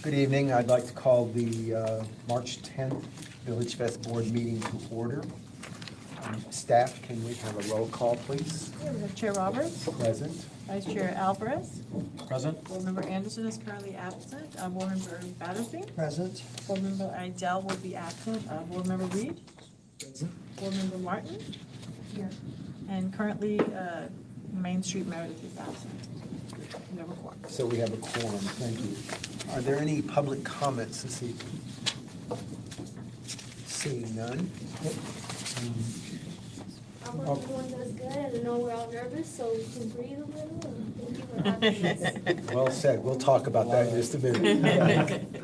Good evening. I'd like to call the March 10th Village Fest Board meeting to order. Staff, can we have a roll call, please? Yeah, we have Chair Roberts, Present. Vice Chair Alvarez, Present. Board Member Anderson is currently absent, Board Member Battersby, Present. Board Member Idell will be absent, Board Member Reed, Board Member Martin, here, and currently Main Street Meredith is absent. We have a quorum. So we have a quorum. Thank you. Are there any public comments this evening? Seeing none. I hope everyone does good, and I know we're all nervous, so we can breathe a little, and thank you for having us. Well said. We'll talk about that in just a minute.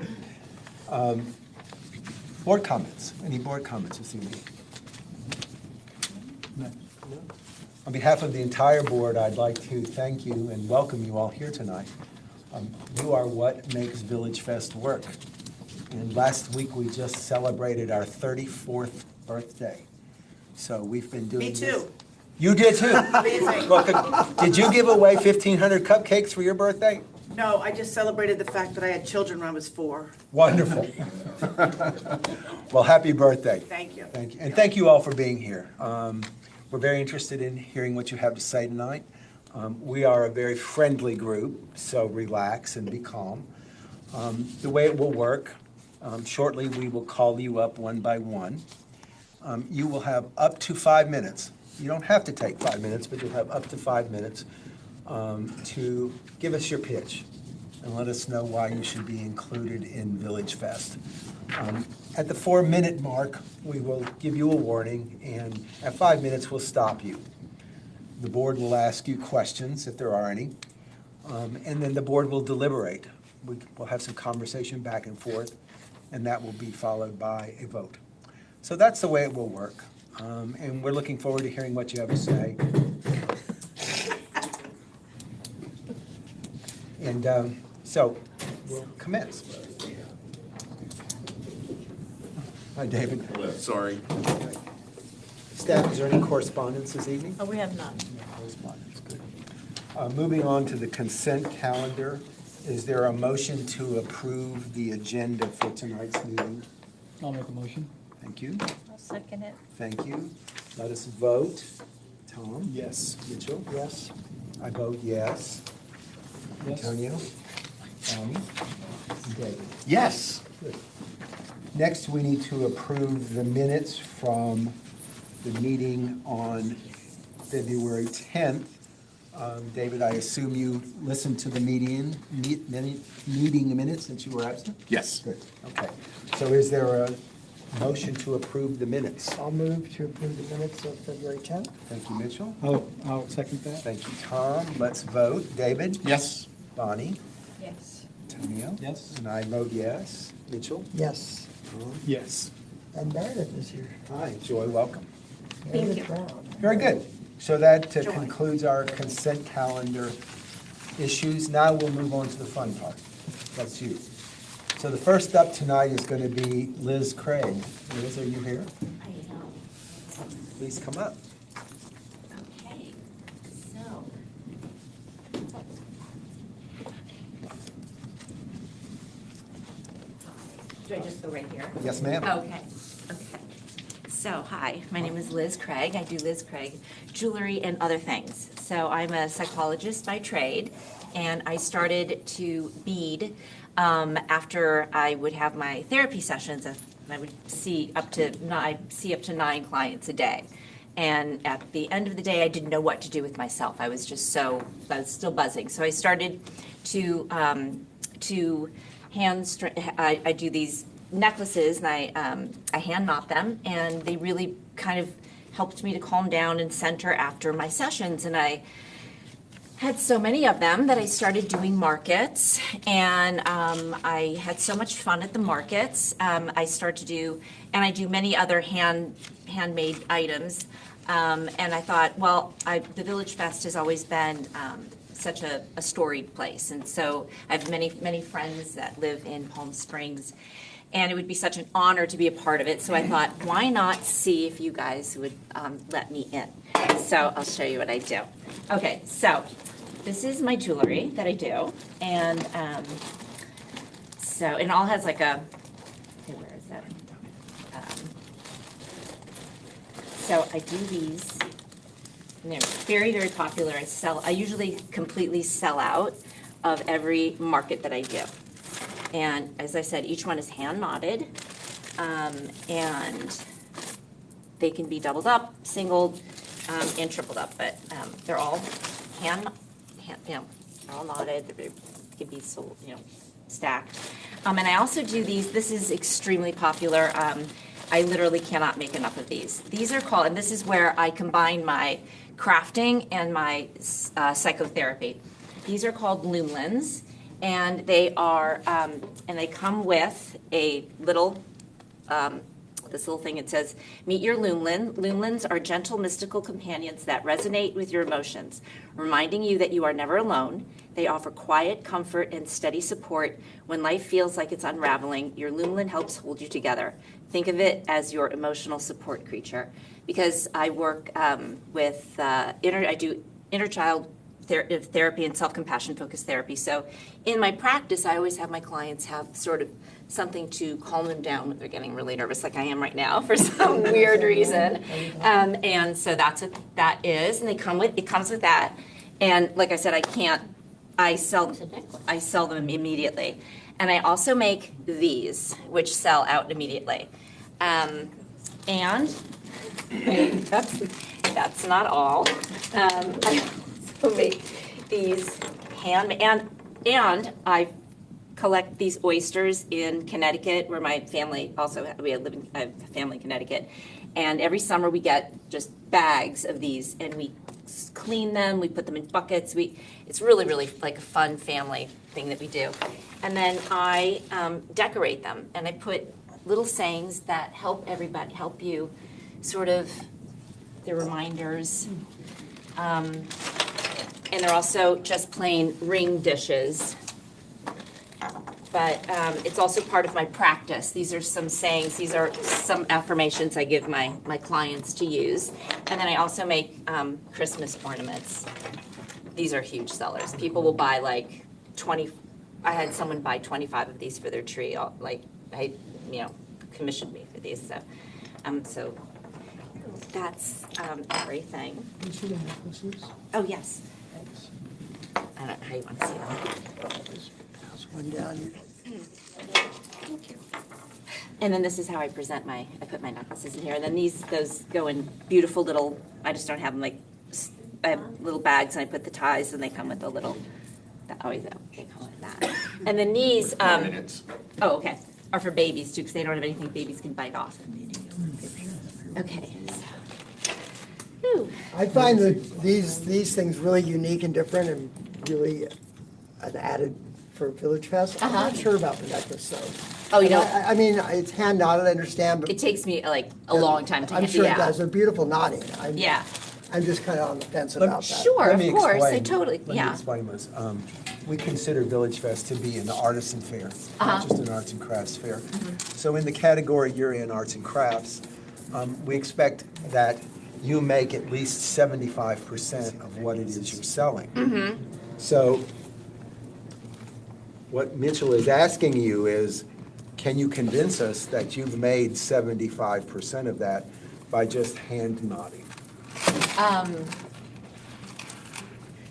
Board comments. Any board comments this evening? No. On behalf of the entire board, I'd like to thank you and welcome you all here tonight. You are what makes Village Fest work. And last week, we just celebrated our 34th birthday. So we've been doing this. Me too. You did too? Amazing. Well, did you give away 1,500 cupcakes for your birthday? No, I just celebrated the fact that I had children when I was 4. Wonderful. Well, happy birthday. Thank you. Thank you. And thank you all for being here. We're very interested in hearing what you have to say tonight. We are a very friendly group, so relax and be calm. The way it will work, shortly we will call you up one by one. You will have up to 5 minutes. You don't have to take 5 minutes, but you'll have up to 5 minutes to give us your pitch and let us know why you should be included in Village Fest. At the 4-minute mark, we will give you a warning, and at 5 minutes, we'll stop you. The board will ask you questions, if there are any, and then the board will deliberate. We'll have some conversation back and forth, and that will be followed by a vote. So that's the way it will work, and we're looking forward to hearing what you have to say. And so we'll commence. Hi, David. Hello, sorry. Staff, is there any correspondence this evening? Oh, we have none. No correspondence, good. Moving on to the consent calendar, is there a motion to approve the agenda for tonight's meeting? I'll make a motion. Thank you. I'll second it. Thank you. Let us vote. Tom? Yes. Mitchell? Yes. I vote yes. Yes. Antonio? David? Yes. Good. Next, we need to approve the minutes from the meeting on February 10th. David, I assume you listened to the meeting minutes since you were absent? Yes. Good, okay. So is there a motion to approve the minutes? I'll move to approve the minutes of February 10th. Thank you, Mitchell. I'll second that. Thank you, Tom. Let's vote. David? Yes. Bonnie? Yes. Antonio? Yes. And I vote yes. Mitchell? Yes. Tom? Yes. And Meredith is here. Hi, Joy, welcome. Meredith Brown. Very good. So that Joy. concludes our consent calendar issues. Now we'll move on to the fun part. That's you. So the first up tonight is going to be Liz Craig. Liz, are you here? I know. Please come up. Okay, so. Do I just go right here? Yes, ma'am. Okay. So, hi, my name is Liz Craig. I do Liz Craig jewelry and other things. So I'm a psychologist by trade, and I started to bead after I would have my therapy sessions. I would see up to 9 clients a day. And at the end of the day, I didn't know what to do with myself. I was still buzzing. So I started to I do these necklaces, and I hand knot them, and they really kind of helped me to calm down and center after my sessions. And I had so many of them that I started doing markets, and I had so much fun at the markets. I do many other handmade items, and I thought, well, the Village Fest has always been such a storied place, and so I have many friends that live in Palm Springs, and it would be such an honor to be a part of it. So I thought, why not see if you guys would let me in? So I'll show you what I do. Okay, so this is my jewelry that I do, and So, and it all has like a, okay, where is that? So I do these, and they're very, very popular. I usually completely sell out of every market that I do. And as I said, each one is hand knotted, and they can be doubled up, singled, and tripled up, but they're all hand, they're all knotted. They can be sold, stacked. And I also do these. This is extremely popular. I literally cannot make enough of these. These are called, and this is where I combine my crafting and my psychotherapy. These are called Loomlins, and they are, and they come with a little, this little thing. It says, "Meet your Loomlin. Loomlins are gentle, mystical companions that resonate with your emotions, reminding you that you are never alone. They offer quiet, comfort, and steady support when life feels like it's unraveling. Your Loomlin helps hold you together. Think of it as your emotional support creature." Because I work with I do inner child therapy and self-compassion focused therapy. So in my practice, I always have my clients have sort of something to calm them down when they're getting really nervous, like I am right now for some weird reason. And so that's what that is, and it comes with that. And like I said, I sell them immediately. And I also make these, which sell out immediately. And that's not all. I also make these and I collect these oysters in Connecticut, where my family I have a family in Connecticut, and every summer we get just bags of these, and we clean them, we put them in buckets. It's really, really like a fun family thing that we do. And then I decorate them, and I put little sayings that help you sort of, they're reminders. And they're also just plain ring dishes. But it's also part of my practice. These are some sayings. These are some affirmations I give my clients to use. And then I also make Christmas ornaments. These are huge sellers. People will buy like 20. I had someone buy 25 of these for their tree. Commissioned me for these. So that's everything. You see the necklaces? Oh, yes. Thanks. I don't know how you want to see them. There's one down here. Thank you. And then this is how I put my necklaces in here. And then those go in beautiful little, I just don't have them I have little bags, and I put the ties, and they come with a little, they come with that. And then these, okay, are for babies too, because they don't have anything babies can bite off. Okay. I find that these things really unique and different, and really an added for Village Fest. I'm not sure about the necklace though. Oh, you don't? I mean, it's hand knotted, I understand, but. It takes me like a long time to I'm get sure it out. does. They're beautiful knotting. Yeah. I'm just kind of on the fence about that. Sure, Let me of course, I explain. totally, Let me yeah. explain this. We consider Village Fest to be an artisan fair, not just an arts and crafts fair. So in the category you're in, arts and crafts, we expect that you make at least 75% of what it is you're selling. So what Mitchell is asking you is, can you convince us that you've made 75% of that by just hand knotting?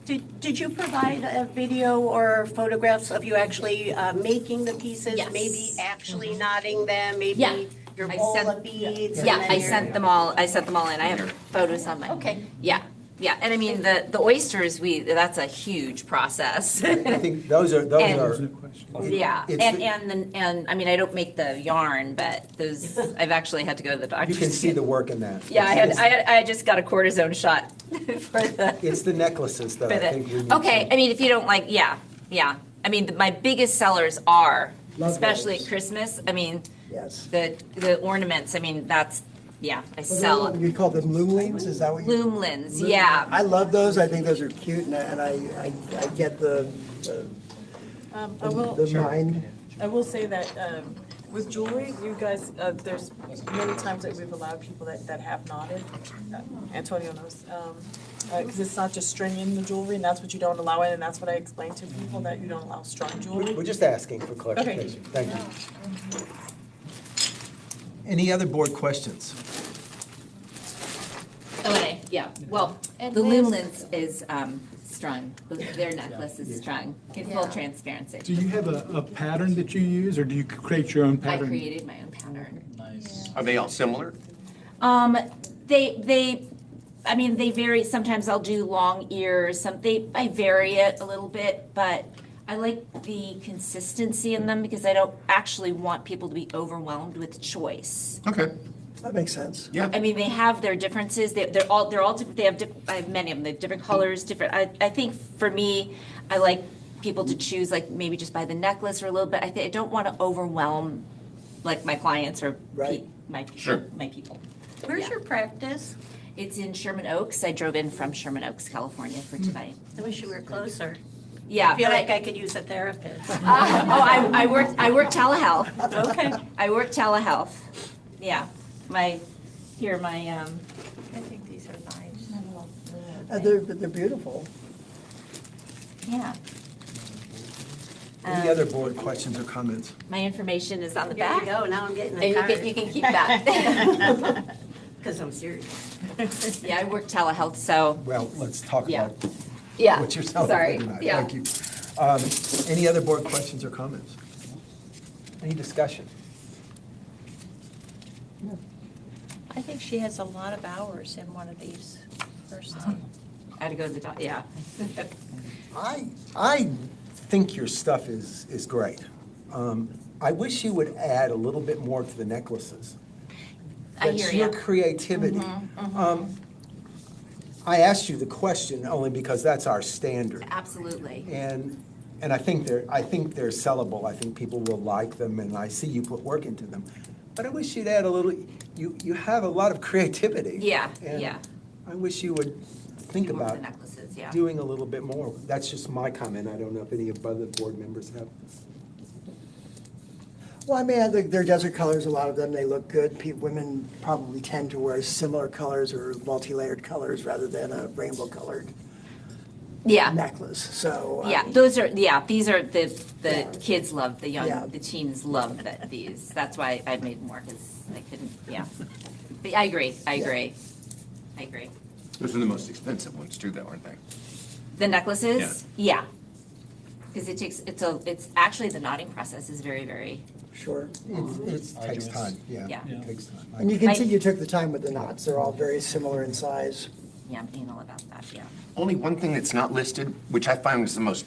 Did you provide a video or photographs of you actually making the pieces? Yes. Maybe actually knotting them, maybe Yeah. your I bowl sent- of beads? and Yeah, then I your- sent them all in. I have photos on my. Okay. Yeah, and I mean, the oysters, that's a huge process. I think those are, Yeah, It's and I mean, I don't make the yarn, but those, I've actually had to go to the doctor. you can see the work in that. Yeah, I just got a cortisone shot for the. It's the necklaces that I think we need. Okay, I mean, if you don't like, yeah. I mean, my biggest sellers are, Love especially those. at Christmas, I mean, Yes. the ornaments, I mean, I sell You call them loomlings, is that what you? Loomlins, yeah. I love those. I think those are cute, and I get the I will. mind. I will say that With jewelry, you guys, there's many times that we've allowed people that have knotted. Antonio knows. Because it's not just string in the jewelry, and that's what you don't allow in, and that's what I explained to people, that you don't allow strung jewelry. We're just asking for clarification. Thank you. Any other board questions? Okay, yeah, well, the Lumens is strung, their necklace is strung, in full transparency. Do you have a pattern that you use, or do you create your own I pattern? created my own pattern. Are they all similar? I mean, they vary. Sometimes I'll do long ears. I vary it a little bit, but I like the consistency in them because I don't actually want people to be overwhelmed with choice. Okay. That makes sense. Yeah. I mean, they have their differences. They're all different. They have I have many of them. They have different colors. Different. I think for me, I like people to choose like maybe just buy the necklace or a little bit. I don't want to overwhelm like my clients or Right. my people. Sure. My people. Where's Yeah. your practice? It's in Sherman Oaks. I drove in from Sherman Oaks, California for tonight. I wish you were closer. Yeah, I feel but like I could use a therapist. I work telehealth. Okay. I work telehealth. Yeah, my. I think these are nice. They're beautiful. Yeah. Any other board questions or comments? My information is on the There back. you go, now I'm getting And the you card. can keep that. Because I'm serious. Yeah, I work telehealth, so, Well, let's talk Yeah. about yeah. what you're selling Sorry, tonight. yeah. Thank you. Any other board questions or comments? Any discussion? I think she has a lot of hours in one of these personally. I had to go to the doctor, yeah. I think your stuff is great. I wish you would add a little bit more to the necklaces. I That's hear your ya. Mm-hmm, creativity. I asked you the question only because that's our standard. Absolutely. And I think they're sellable. I think people will like them, and I see you put work into them. But I wish you'd add a little, you have a lot of creativity. Yeah, and yeah. I wish you would think Do more of about the necklaces, yeah. doing a little bit more. That's just my comment. I don't know if any of the other board members have. Well, I mean, I think they're desert colors, a lot of them, they look good. Women probably tend to wear similar colors or multi-layered colors rather than a rainbow-colored Yeah. necklace, so. Yeah, these are the kids love, Yeah. the teens love these. That's why I made more, because I couldn't, yeah. But I agree. Those are the most expensive ones too, though, aren't they? The necklaces? Yeah. Because it's actually, the knotting process is very, very, Sure. It takes time, yeah. Yeah. It takes time. And you can My- see you took the time with the knots, they're all very similar in size. yeah, I'm anal about that, yeah. Only one thing that's not listed, which I find was the most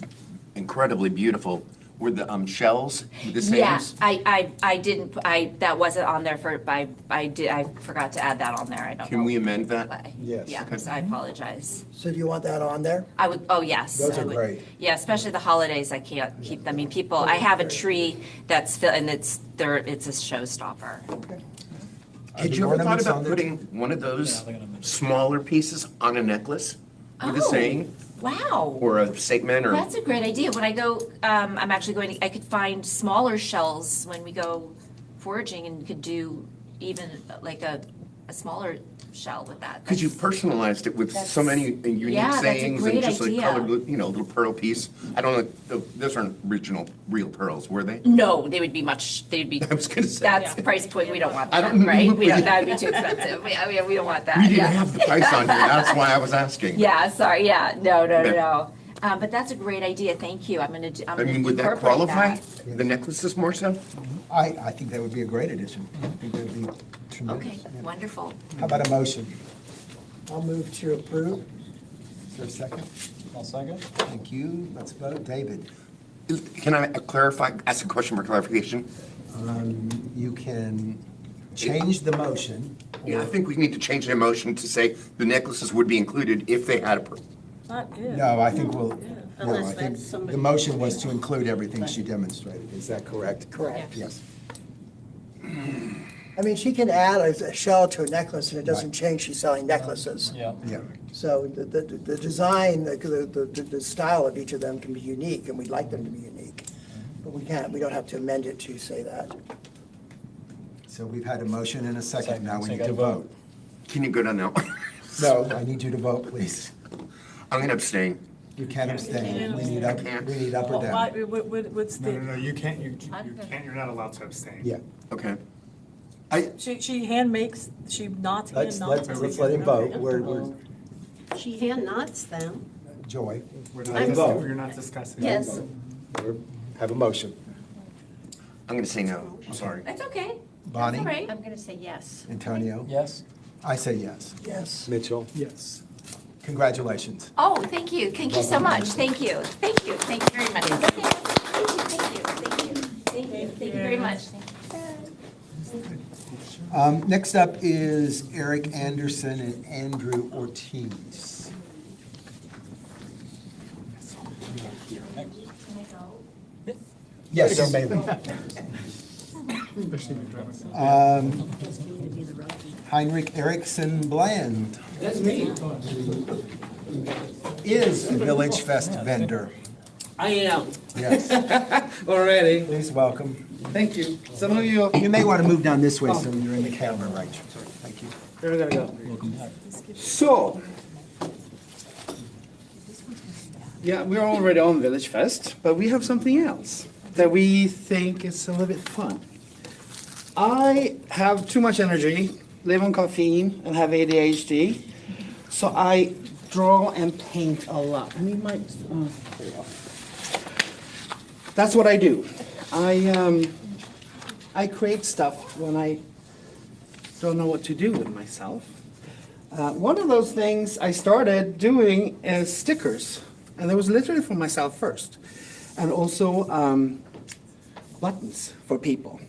incredibly beautiful, were the shells with the Yeah, sayings. I didn't, that wasn't on there I forgot to add that on there, I don't know. Can we amend that? why. Yes. Yeah, so I apologize. So do you want that on there? I would, oh, yes. Those I are would. great. Yeah, especially the holidays, I can't keep them. I mean, I have a tree and it's a showstopper. Okay. Had the you ever thought ornaments about on there? putting one of those smaller pieces on a necklace with a Oh. saying, Wow. or a statement, or? That's a great idea. When I go, I'm actually I could find smaller shells when we go foraging and could do even like a smaller shell with that. Because you That's- personalized it with so many unique Yeah, that's a sayings and great just like idea. colored, little pearl piece. I don't know, those aren't original, real pearls, were they? No, they'd be, I was gonna say. that's the price point. We don't want I that, don't- right? That'd be too expensive. We don't want that. We didn't yeah. have the price on here, that's why I was asking. Yeah, sorry, yeah, no. Okay. But that's a great idea, thank you. I'm gonna I mean, would that incorporate qualify? that. The necklaces more so? I think that would be a great addition. I think that would be tremendous. Okay, wonderful. How about a motion? I'll move to approve. Is there a second? I'll second. Thank you. Let's vote. David? Can I ask a question for clarification? You can change the motion. Yeah, I think we need to change the motion to say the necklaces would be included if they had a pearl. Not if. No, I think no, I Unless think that's somebody- the motion was to include everything she demonstrated. Is that correct? Correct. Yes. I mean, she can add a shell to a necklace and it doesn't Right. change she's selling necklaces. Yeah. Yeah. So the design, the style of each of them can be unique and we'd like them to be unique. But we don't have to amend it to say that. So we've had a motion and a second, now we So you need to gotta vote. Can you go down now? No, I need you to vote, please. I'm gonna abstain. You can't abstain, we need up or Why, down. what's No, no, the, no, you can't, you're not allowed to abstain. Yeah, Okay. she hand makes, she nods, hand nods. let's let him vote, we're, She hand nods them. Joy, We're Let not, him vote. you're not discussing. Yes. Have a motion. I'm gonna say no. I'm sorry. That's okay. Bonnie? That's all right. I'm going to say yes. Antonio? Yes? I say yes. Yes. Mitchell? Yes. Congratulations. Oh, thank you. Thank you so much. Thank you. Thank you. Thank you very much. Thank you. Thank you. Thank you. Thank you. Thank you very much. Next up is Eric Anderson and Andrew Ortiz. Yes, you may leave. Heinrich Erickson Bland. That's me. Is a Village Fest vendor. I am. Yes. Already. Please welcome. Thank you. Some of you, You may want to move down this way so you're in the camera, right? Thank you. where are we gonna go? So, yeah, we're already on Village Fest, but we have something else that we think is a little bit fun. I have too much energy, live on caffeine, and have ADHD, so I draw and paint a lot. I need my, there you go. That's what I do. I create stuff when I don't know what to do with myself. One of those things I started doing is stickers, and it was literally for myself first, and also buttons for people.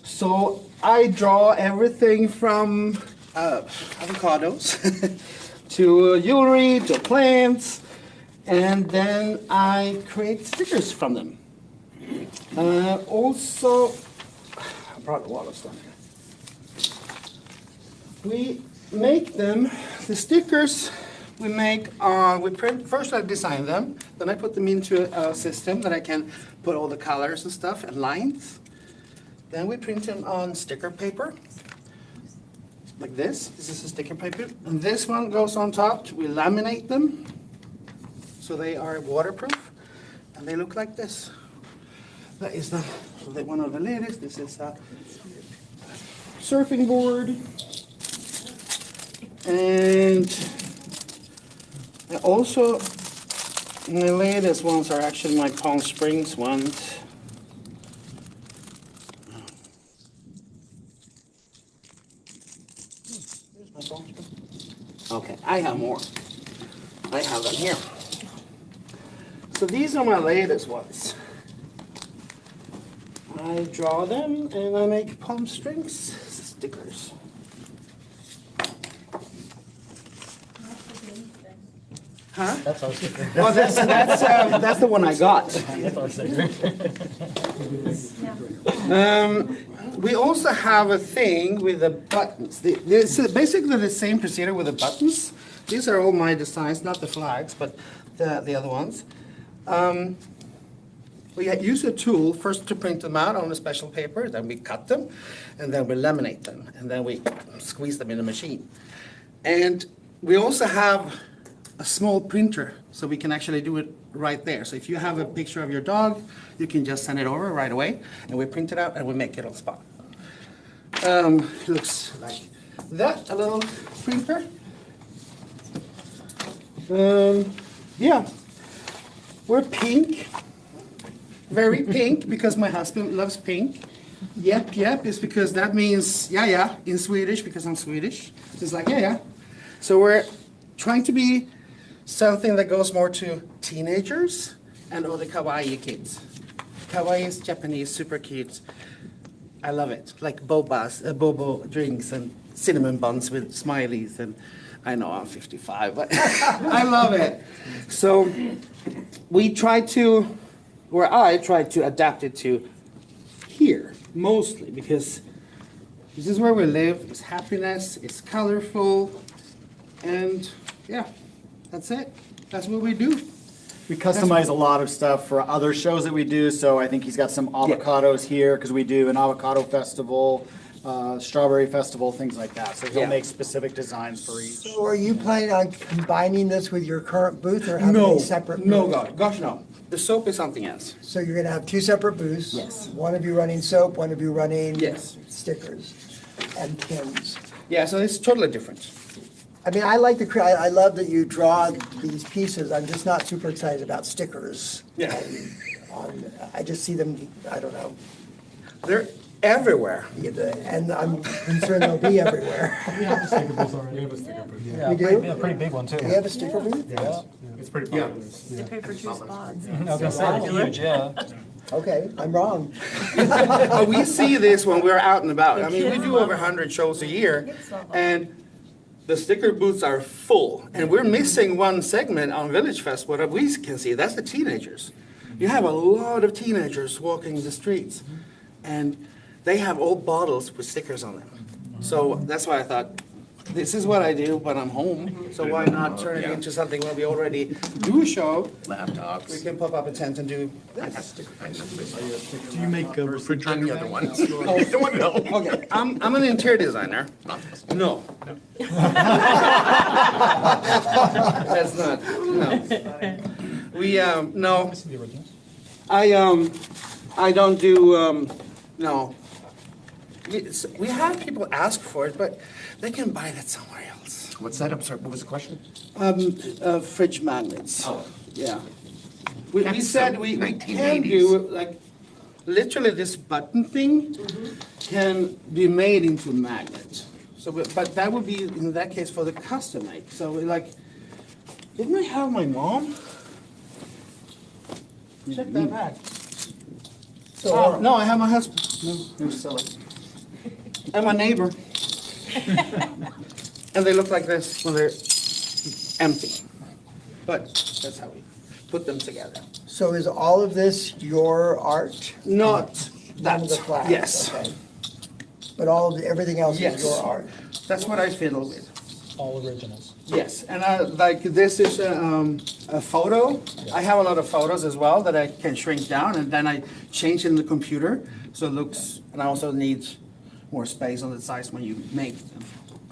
So I draw everything from avocados to jewelry to plants, and then I create stickers from them. Also, I brought a lot of stuff here. We make them, the stickers we make, we print, first I design them, then I put them into a system that I can put all the colors and stuff and lines. Then we print them on sticker paper, like this. This is a sticker paper. And this one goes on top. We laminate them, so they are waterproof, and they look like this. That is one of the latest. This is a surfing board. And also, the latest ones are actually my Palm Springs ones. Okay, I have more. I have them here. So these are my latest ones. I draw them and I make Palm Springs stickers. Huh? That's our sticker. Well, that's the one I got. That's our sticker. We also have a thing with the buttons. This is basically the same procedure with the buttons. These are all my designs, not the flags, but the other ones. We use a tool first to print them out on a special paper, then we cut them, and then we laminate them, and then we squeeze them in a machine. And we also have a small printer, so we can actually do it right there. So if you have a picture of your dog, you can just send it over right away, and we print it out and we make it on spot. Looks like that, a little printer. Yeah, we're pink, very pink, because my husband loves pink. Yep is because that means yeah in Swedish, because I'm Swedish. It's like yeah. So we're trying to be something that goes more to teenagers and all the kawaii kids. Kawaii is Japanese, super cute. I love it. Like boba drinks and cinnamon buns with smileys. And I know I'm 55, but I love it. So I try to adapt it to here, mostly, because this is where we live. It's happiness, it's colorful, and yeah. That's it. That's what we do. We customize a lot of stuff for other shows that we do, so I think he's got some avocados here, because we do an avocado festival. Strawberry Festival, things like that. So he'll Yeah. make specific designs for each. So are you planning on combining this with your current booth or having No, a separate? no, booth? gosh, no. The soap is something else. So you're gonna have two separate booths? Yes. One of you running soap, one of you running? Yes. Stickers and pins. Yeah, so it's totally different. I mean, I like I love that you draw these pieces. I'm just not super excited about stickers. Yeah. I just see them, I don't know, They're everywhere. and I'm concerned they'll be everywhere. We have a sticker booth already. We have a sticker booth. We do? A pretty big one too. Do you have a sticker booth? Yeah, it's pretty popular. They pay for 2 spots. I was gonna say, it's huge, yeah. Okay, I'm wrong. We see this when we're out and about. I mean, we do over 100 shows a year, and the sticker booths are full. And we're missing one segment on Village Fest, what we can see, that's the teenagers. You have a lot of teenagers walking the streets, and they have old bottles with stickers on them. So that's why I thought, this is what I do when I'm home, so why not turn it into something where we already do a show? We Laptops. can pop up a tent and do I this. Do you make a refrigerator I'm the other bags? one. I don't know. Okay, I'm an interior designer. No. That's not, no. We, no, The originals? I don't do, no. We have people ask for it, but they can buy that somewhere else. What's that? I'm sorry, what was the question? Fridge magnets. Oh. Yeah. We That's said so we can 1980s. do, like, literally this button thing can be made into a magnet. So, but that would be, in that case, for the custom make. So we like, didn't I have my mom? Check that back. Oh, no, I have my husband. No, you're silly. And my neighbor. And they look like this when they're empty. But that's how we put them together. So is all of this your art? Not None of the that, flags, yes. okay. But all, everything else is Yes. your art? That's what I fiddle with. All originals. Yes, and I, like, this is a photo. I have a lot of photos as well that I can shrink down, and then I change in the computer, so it looks, and I also need more space on the sides when you make them.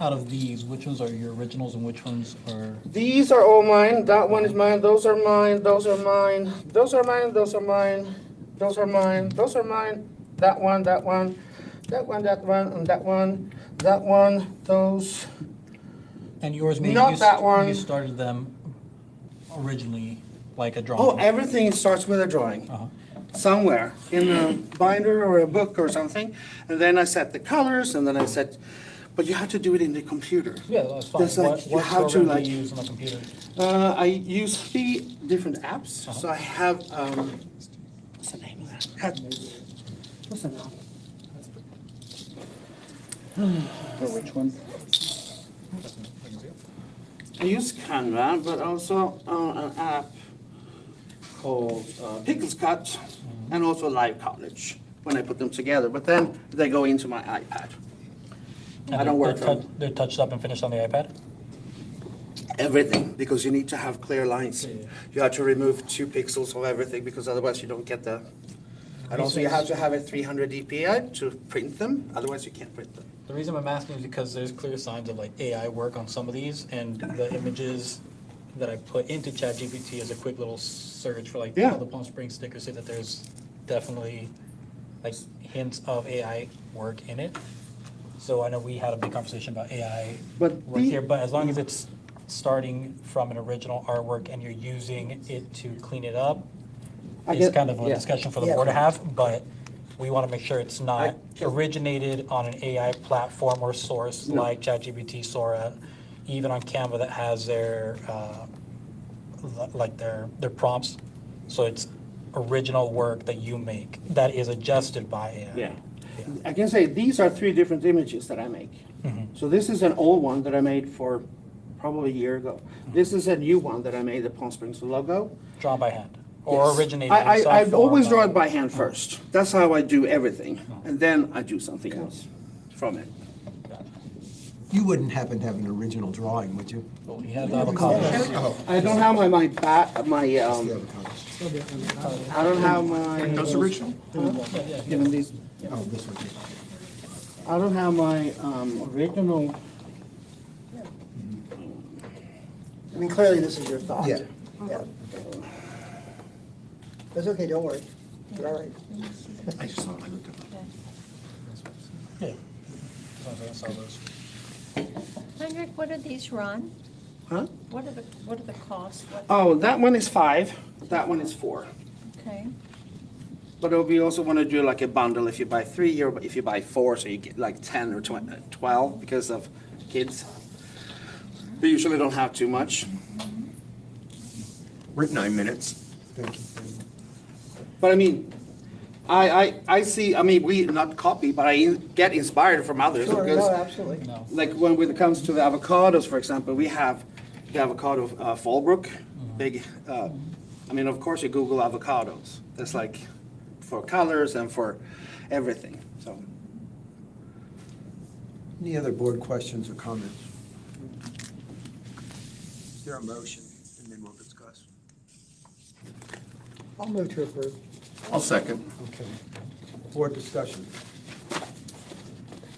Out of these, which ones are your originals and which ones are? These are all mine, that one is mine, those are mine, those are mine, those are mine, those are mine, those are mine, those are mine, that one, that one, that one, that one, and that one, those. And yours, meaning Not that one. you started them originally like a drawing? Oh, everything starts with a drawing. Uh-huh. Somewhere in a binder or a book or something. And then I set the colors, and then I said, but you have to do it in the computer. Yeah, that's fine. There's like, What, you what have to program like, do you use on the computer? I use 3 different apps. So I have, what's the name of that? What's the name? Which one? I use Canva, but also an app called Pickles Cut, and also Live College when I put them together. But then they go into my iPad. And I don't work they're from They're touched up and finished on the iPad? everything, because you need to have clear lines. You have to remove 2 pixels of everything, because otherwise you don't get the, and also you have to have a 300 dpi to print them, otherwise you can't print them. The reason I'm asking is because there's clear signs of like AI work on some of these, and the images that I put into ChatGPT as a quick little search for like Yeah. the Palm Springs sticker say that there's definitely like hints of AI work in it. So I know we had a big conversation about AI But work the- here, but as long as it's starting from an original artwork and you're using it to clean it up, I it's get- kind of a yeah. discussion for the Yeah. board to have, but we want to make sure it's not I- originated on an AI platform or source No. like ChatGPT, Sora, even on Canva that has their, like their prompts. So it's original work that you make that is adjusted by AI. Yeah. I can say these are 3 different images that I make. Mm-hmm. So this is an old one that I made for probably a year ago. This is a new one that I made, the Palm Springs logo. Drawn by hand or Yes. originated I yourself I've or always by- drawn by hand first. That's how I do everything. And then I do something else from it. You wouldn't happen to have an original drawing, would you? Well, he has avocados. Oh, I don't have my the avocados. I don't have my. Those original? Even these. Oh, this one. I don't have my original. I mean, clearly this is your thought. Yeah. Yeah. That's okay, don't worry. You're all right. I just thought I looked at them. Yeah. As long as I saw those. Heinrich, what are these, Ron? Huh? What are the costs? What, Oh, that one is 5. That one is 4. okay. But we also want to do like a bundle if you buy 3 or if you buy 4, so you get like 10 or 12 because of kids. We usually don't have too much. We're at 9 minutes. Thank you. But I mean, I see, I mean, we not copy, but I get inspired from others. Sure, because, no, absolutely. like when it comes to the avocados, for example, we have the avocado Fallbrook, big, I mean, of course you Google avocados. That's like for colors and for everything, so. Any other board questions or comments? Is there a motion, and then we'll discuss? I'll move to approve. I'll second. Okay. Board discussion.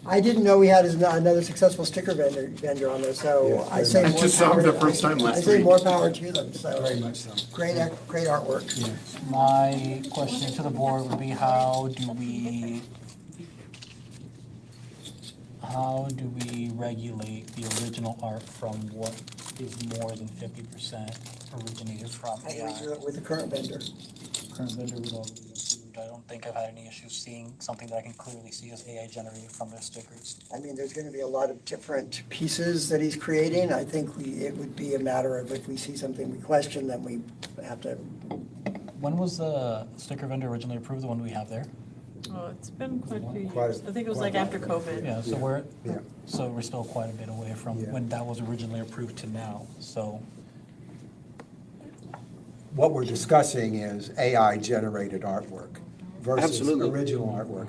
I didn't know we had another successful sticker vendor on there, so Yeah, I say very more much. I just saw power. them the first time last I say week. more power to them, so. Very much so. Great artwork. My question to the board would be how do we regulate the original art from what is more than 50% originated from How do AI? we do it with the current vendor? Current vendor would already be approved. I don't think I've had any issues seeing something that I can clearly see as AI generated from their stickers. I mean, there's gonna be a lot of different pieces that he's creating. I think it would be a matter of if we see something we question, then we have to. When was the sticker vendor originally approved, the one we have there? Oh, it's been quite a few Quite a- years. I think it was quite like a- after COVID. Yeah, so Yeah. we're still quite a bit away from Yeah. when that was originally approved to now, so. What we're discussing is AI-generated artwork versus Absolutely. original artwork.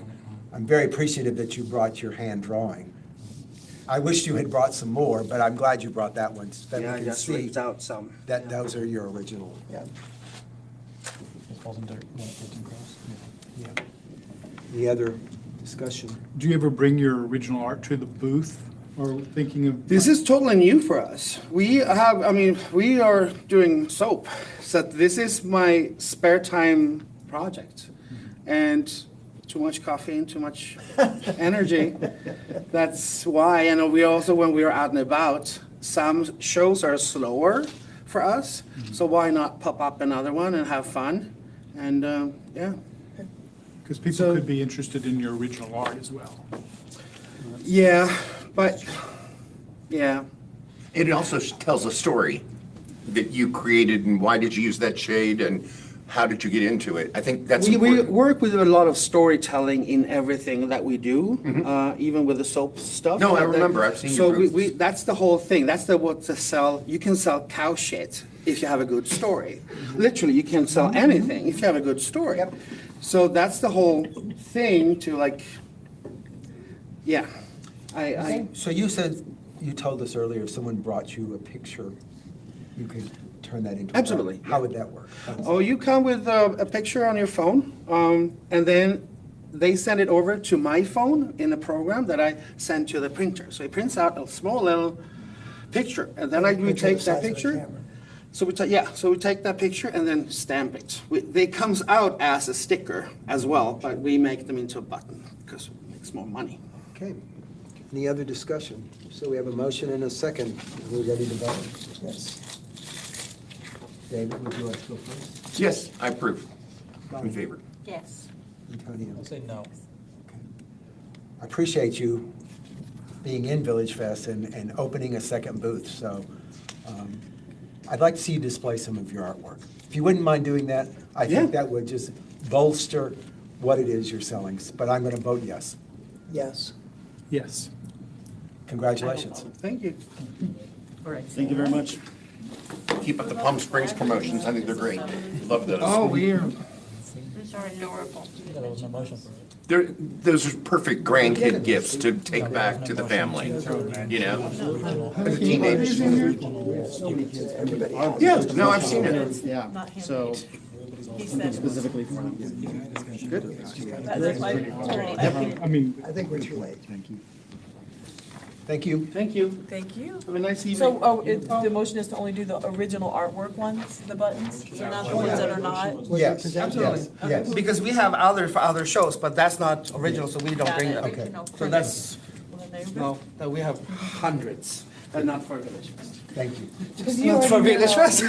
I'm very appreciative that you brought your hand drawing. I wish you had brought some more, but I'm glad you brought that one, so that Yeah, I we can just see ripped out some. that those are your original. Yeah. It falls under 13 cross. Yeah. Any other discussion? Do you ever bring your original art to the booth or thinking of? This is totally new for us. We have, I mean, we are doing soap. So this is my spare time project. And too much caffeine, too much energy. That's why, and we also, when we are out and about, some shows are slower for us. So why not pop up another one and have fun? And, yeah. Because people So- could be interested in your original art as well. Yeah, but, yeah. It also tells a story that you created and why did you use that shade and how did you get into it? I think that's We important. work with a lot of storytelling in everything that we do, even with the soap stuff. No, I remember. I've seen So your we that's the whole thing. That's what to sell. You can sell cow shit if you have a good story. Literally, you can sell anything if you have a good story. Yep. So that's the whole thing to like, yeah. I So you said, you told us earlier, if someone brought you a picture, you could turn that into. Absolutely. How would that work? Oh, you come with a picture on your phone, and then they send it over to my phone in a program that I send to the printer. So it prints out a small little picture, and then we Picture take the that size of the picture. camera. So we take that picture and then stamp it. They comes out as a sticker as well, but we make them into a button because it makes more money. Okay. Any other discussion? So we have a motion and a second. Are we ready to vote? Yes. David, would you like to go first? Yes, I approve. In favor. Yes. Antonio? I'll say no. I appreciate you being in Village Fest and opening a second booth, so I'd like to see you display some of your artwork. If you wouldn't mind doing that, I think Yeah. that would just bolster what it is you're selling, but I'm going to vote yes. Yes. Yes. Congratulations. Thank you. Thank you very much. Keep up the Palm Springs promotions. I think they're great. Love those. We're. Those are adorable. Yeah, that was no motion. Those are perfect grandkid gifts to take back to the family, you know? As a teenager. So many kids, everybody. Yeah, no, I've seen it. Yeah, Not so, He said. Specifically for them. That's my total effort. I mean, I think we're too late. Thank you. Thank you. Thank you. Thank you. Have a nice evening. So, the motion is to only do the original artwork ones, the buttons, so not the ones that are not? Yes, Absolutely. yes, yes. Because we have other for other shows, but that's not original, so we don't Got bring it. them. Okay. So that's, Well, there you go. no, that we have hundreds, and not for Village Fest. Thank you. Not for Village Fest.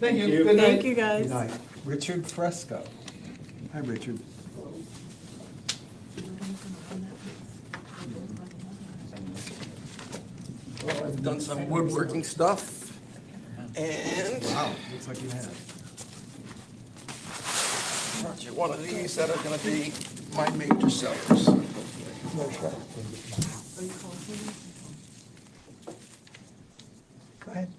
Thank you. Good night. Thank you, guys. Good night. Richard Fresco. Hi, Richard. Well, I've done some woodworking stuff, and Wow, looks like you have. brought you one of these that are gonna be my major sellers. Go ahead.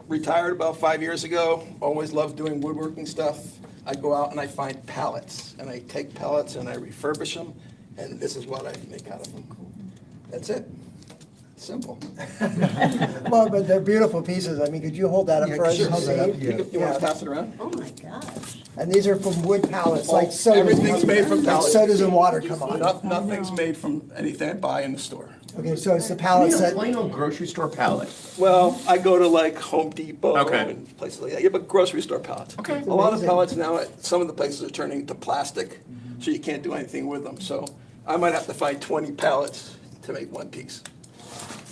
Retired about 5 years ago, always loved doing woodworking stuff. I go out and I find pallets, and I take pallets and I refurbish them, and this is what I make out of them. That's it. Simple. Well, but they're beautiful pieces. I mean, could you hold that up Yeah, for us? sure. and see? You want Yeah. to pass it around? Oh, my gosh. And these are from wood pallets, like Oh, sodas. everything's made from like pallets. Sodas and water come on. Nothing's made from anything I buy in the store. Okay, so it's the pallets that, Plain old grocery store pallet. Well, I go to like Home Depot Okay. and places like that. Yeah, but grocery store pallets. Okay. A lot of Amazing. pallets now, some of the places are turning to plastic, so you can't do anything with them. So I might have to find 20 pallets to make one piece.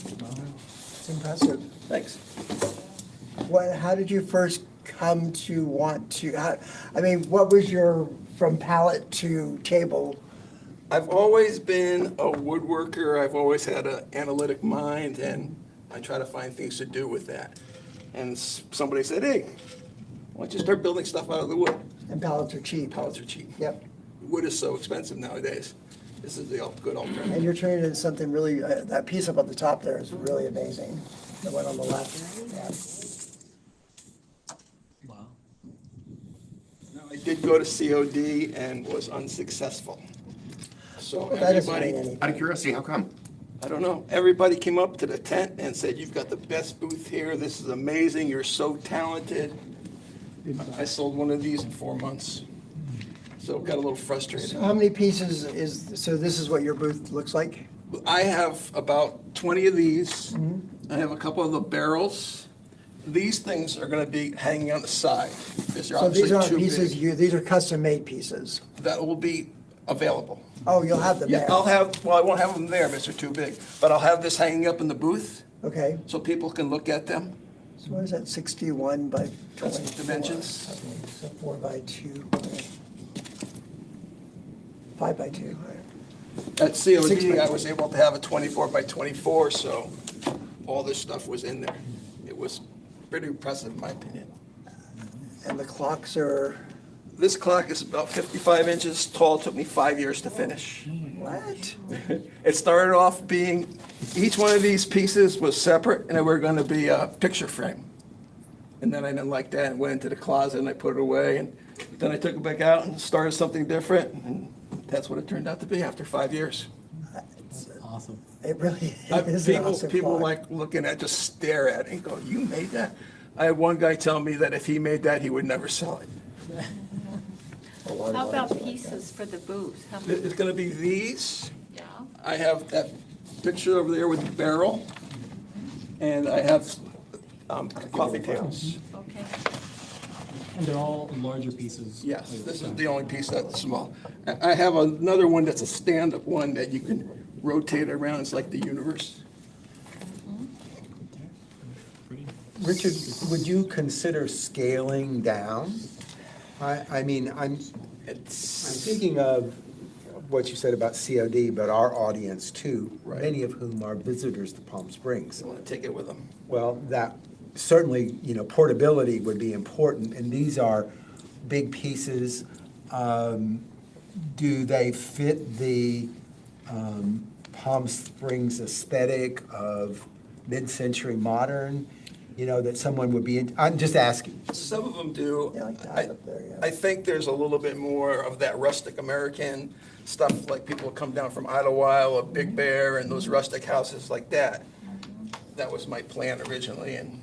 it's impressive. Thanks. How did you first come to want to, I mean, what was your, from pallet to table? I've always been a woodworker. I've always had an analytic mind, and I try to find things to do with that. And somebody said, hey, why don't you start building stuff out of the wood? And pallets are cheap. Pallets are cheap. Yep. Wood is so expensive nowadays. This is the good alternative. And you're turning into something really, that piece up at the top there is really amazing. The one on the left. Yeah. Now, I did go to COD and was unsuccessful. So Well, that doesn't mean everybody, anything. Out of curiosity, how come? I don't know, everybody came up to the tent and said, you've got the best booth here, this is amazing, you're so talented. I sold one of these in 4 months, so got a little frustrated. So how many pieces so this is what your booth looks like? I have about 20 of these. Mm-hmm. I have a couple of the barrels. These things are gonna be hanging on the side. These are So these obviously aren't too pieces, big. these are custom-made pieces. That will be available. Oh, you'll have them Yeah, there? I'll have, well, I won't have them there, Mr. Too Big, but I'll have this hanging up in the booth Okay, so people can look at them. so what is that, 61 by 24? That's dimensions. Okay, so 4 by 2. 5 by 2. all right. At 6 COD, by I was able to have a 24 by 24, so all this stuff was in there. It was pretty impressive, in my opinion. And the clocks are, This clock is about 55 inches tall, took me 5 years to finish. what? It started off being, each one of these pieces was separate, and they were gonna be a picture frame. And then I didn't like that, and went into the closet, and I put it away, and then I took it back out and started something different, and that's what it turned out to be after 5 years. Awesome. It really is an awesome People clock. like looking at, just stare at it and go, you made that? I had one guy tell me that if he made that, he would never sell it. How about pieces for the booth? How many? It's gonna be these. Yeah. I have that picture over there with the barrel, and I have coffee tables. Okay. And they're all larger pieces. Yes, this is the only piece that's small. I have another one that's a stand-up one that you can rotate around, it's like the universe. Richard, would you consider scaling down? I mean, I'm thinking of what you said about COD, but our audience too, Right. many of whom are visitors to Palm Springs. I want to take it with them. Well, that, certainly, portability would be important, and these are big pieces. Do they fit the Palm Springs aesthetic of mid-century modern? That someone would be, I'm just asking. Some of them do. Yeah, like that up there, yeah. I think there's a little bit more of that rustic American stuff, like people come down from Idlewild or Big Bear and those rustic houses like that. That was my plan originally, and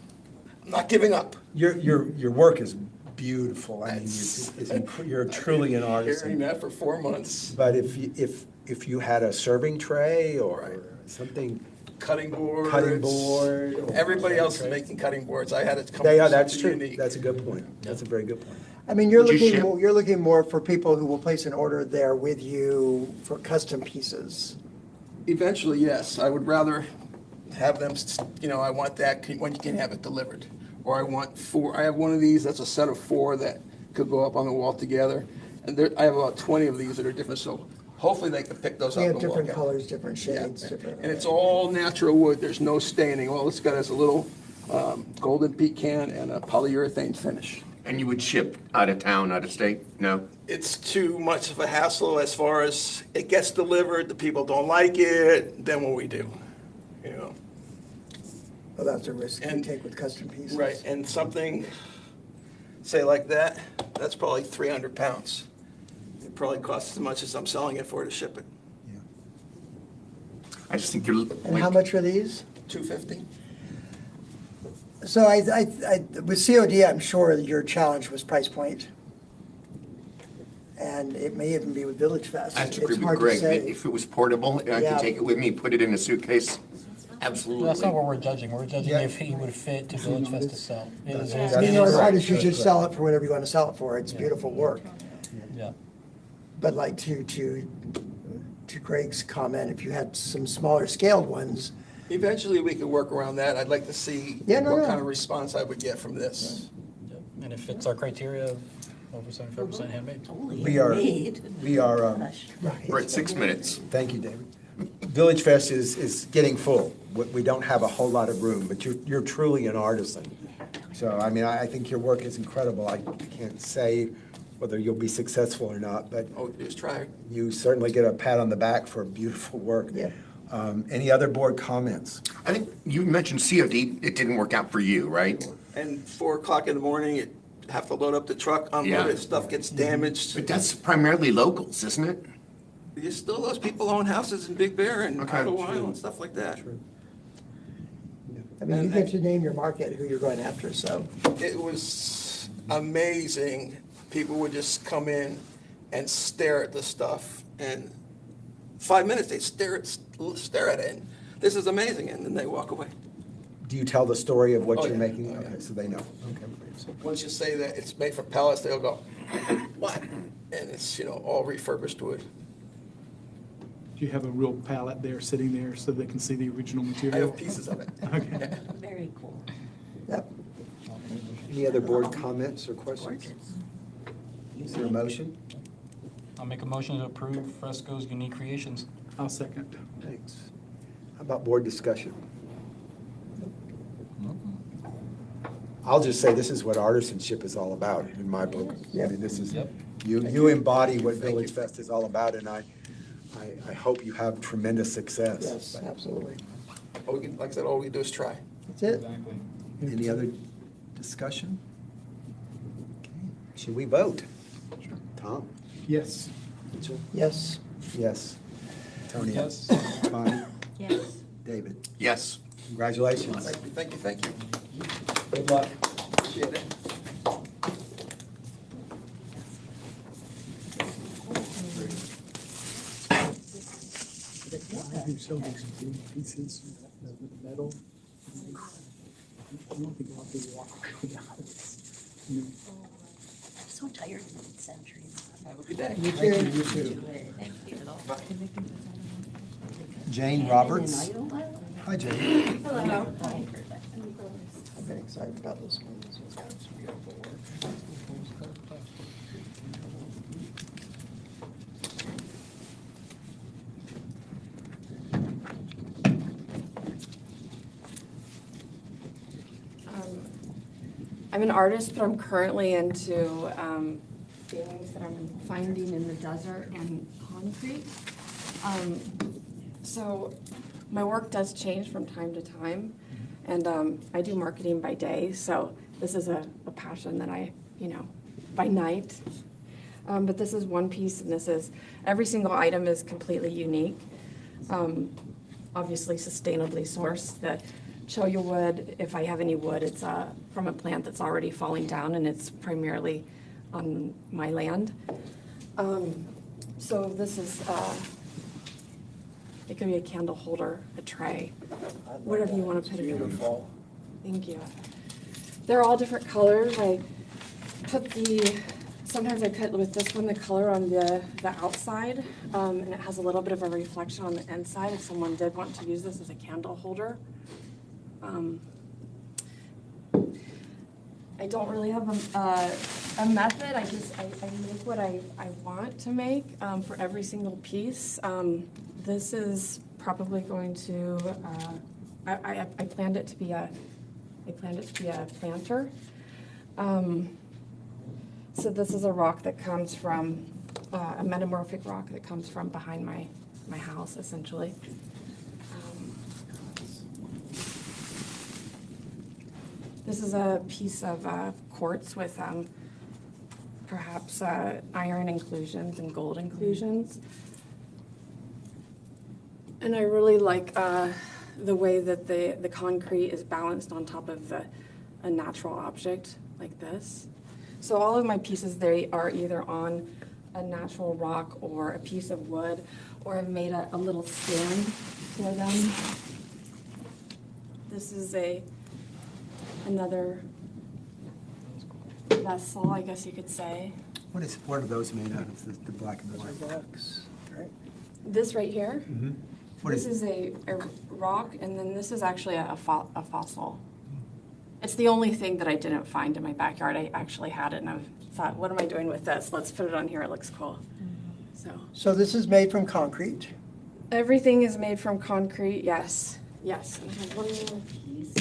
I'm not giving up. Your work is beautiful. I mean, you're truly an Hearing artisan. that for 4 months. But if you had a serving tray or something, Cutting boards. cutting board. or Everybody else is tray. making cutting boards. I had it come. They up are, with that's something true. unique. That's a good point. That's a very good point. I mean, you're Would you looking, ship- you're looking more for people who will place an order there with you for custom pieces. Eventually, yes. I would rather have them, I want that when you can have it delivered. Or I want 4, I have one of these, that's a set of 4 that could go up on the wall together. And I have about 20 of these that are different, so hopefully they can pick those up They and have walk different out. colors, different Yeah. shades, different. And it's all natural wood, there's no staining. All it's got is a little golden pecan and a polyurethane finish. And you would ship out of town, out of state? No? It's too much of a hassle as far as it gets delivered, the people don't like it, then what we do, you know? Well, that's a risk you And- take with custom pieces. Right, and something, say like that, that's probably 300 pounds. It probably costs as much as I'm selling it for to ship it. I just think you're And how much are these? $250. So with COD, I'm sure your challenge was price point. And it may even be with Village Fest. I have to agree It's with hard to Greg. say. If it was portable, I Yeah. could take it with me, put it in a suitcase. Absolutely. That's not what we're judging. We're judging Yeah. if he would fit to Village Fest to sell. It is- it is- I mean, as Right. artists, you should sell it for whatever you want to sell it for. It's beautiful work. Yeah. But like to Greg's comment, if you had some smaller scaled ones, Eventually, we could work around that. I'd like to see Yeah, no, what no. kind of response I would get from this. Yep. And it fits our criteria of over 75% handmade. We are, We're at 6 minutes. thank you, David. Village Fest is getting full. We don't have a whole lot of room, but you're truly an artisan. So, I mean, I think your work is incredible. I can't say whether you'll be successful or not, but Oh, just try it. you certainly get a pat on the back for beautiful work. Yeah. Any other board comments? I think you mentioned COD, it didn't work out for you, right? And 4 o'clock in the morning, you have to load up the truck, unload Yeah. it, stuff gets damaged. But that's primarily locals, isn't it? You still, those people own houses in Big Bear and Okay. Idlewild and stuff like that. I mean, you get to name your market, who you're going after, so. It was amazing. People would just come in and stare at the stuff, and 5 minutes, they'd stare at it, and this is amazing, and then they walk away. Do you tell the story of what Oh, you're yeah. making? Oh, yeah. Okay, so they know. Okay. Once you say that it's made from pellets, they'll go, what? And it's, all refurbished wood. Do you have a real palette there, sitting there, so they can see the original I material? have pieces of it. Okay. Very cool. Yep. Any other board comments or questions? Is there a motion? I'll make a motion to approve Fresco's Unique Creations. I'll second. Thanks. How about board discussion? I'll just say this is what artisanship is all about in my book. I mean, this is, Yep. you embody what Village Fest is all about, and I hope you have tremendous success. Yes, absolutely. Like I said, all we do is try. That's it. Any other discussion? Okay. Should we vote? Tom? Yes. Mitchell? Yes. Yes. Tony? Yes. Bonnie? Yes. David? Yes. Congratulations. Thank you. Good luck. Appreciate it. You sell these big pieces of metal. I don't think a lot of people walk without it. You know, I'm so tired of mid-centuries. Have a good day. You too. You too. Thank you. Jane Roberts? Hi, Jane. I've been excited about this one. This one's got some beautiful work. I'm an artist, but I'm currently into things that I'm finding in the desert and concrete. So my work does change from time to time, and I do marketing by day, so this is a passion that I, by night. But this is one piece, and every single item is completely unique. Obviously sustainably sourced. The cholla wood. If I have any wood, it's from a plant that's already falling down, and it's primarily on my land. So this is, it could be a candle holder, a tray, whatever you want to put it in. Beautiful. Thank you. They're all different colors. I put sometimes I put with this one the color on the outside, and it has a little bit of a reflection on the inside if someone did want to use this as a candle holder. I don't really have a method. I make what I want to make for every single piece. This is probably going to, I planned it to be a planter. So this is a rock that comes from, a metamorphic rock that comes from behind my house, essentially. This is a piece of quartz with perhaps iron inclusions and gold inclusions. And I really like the way that the concrete is balanced on top of a natural object like this. So all of my pieces, they are either on a natural rock or a piece of wood, or I've made a little stand for them. This is another vessel, I guess you could say. What are those made out of, the black and white? Rocks, right? This right here, What this is a rock, and then this is actually a fossil. It's the only thing that I didn't find in my backyard. I actually had it, and I thought, what am I doing with this? Let's put it on here, it looks cool. So this is made from concrete? Everything is made from concrete, yes. Yes. And I have one more piece.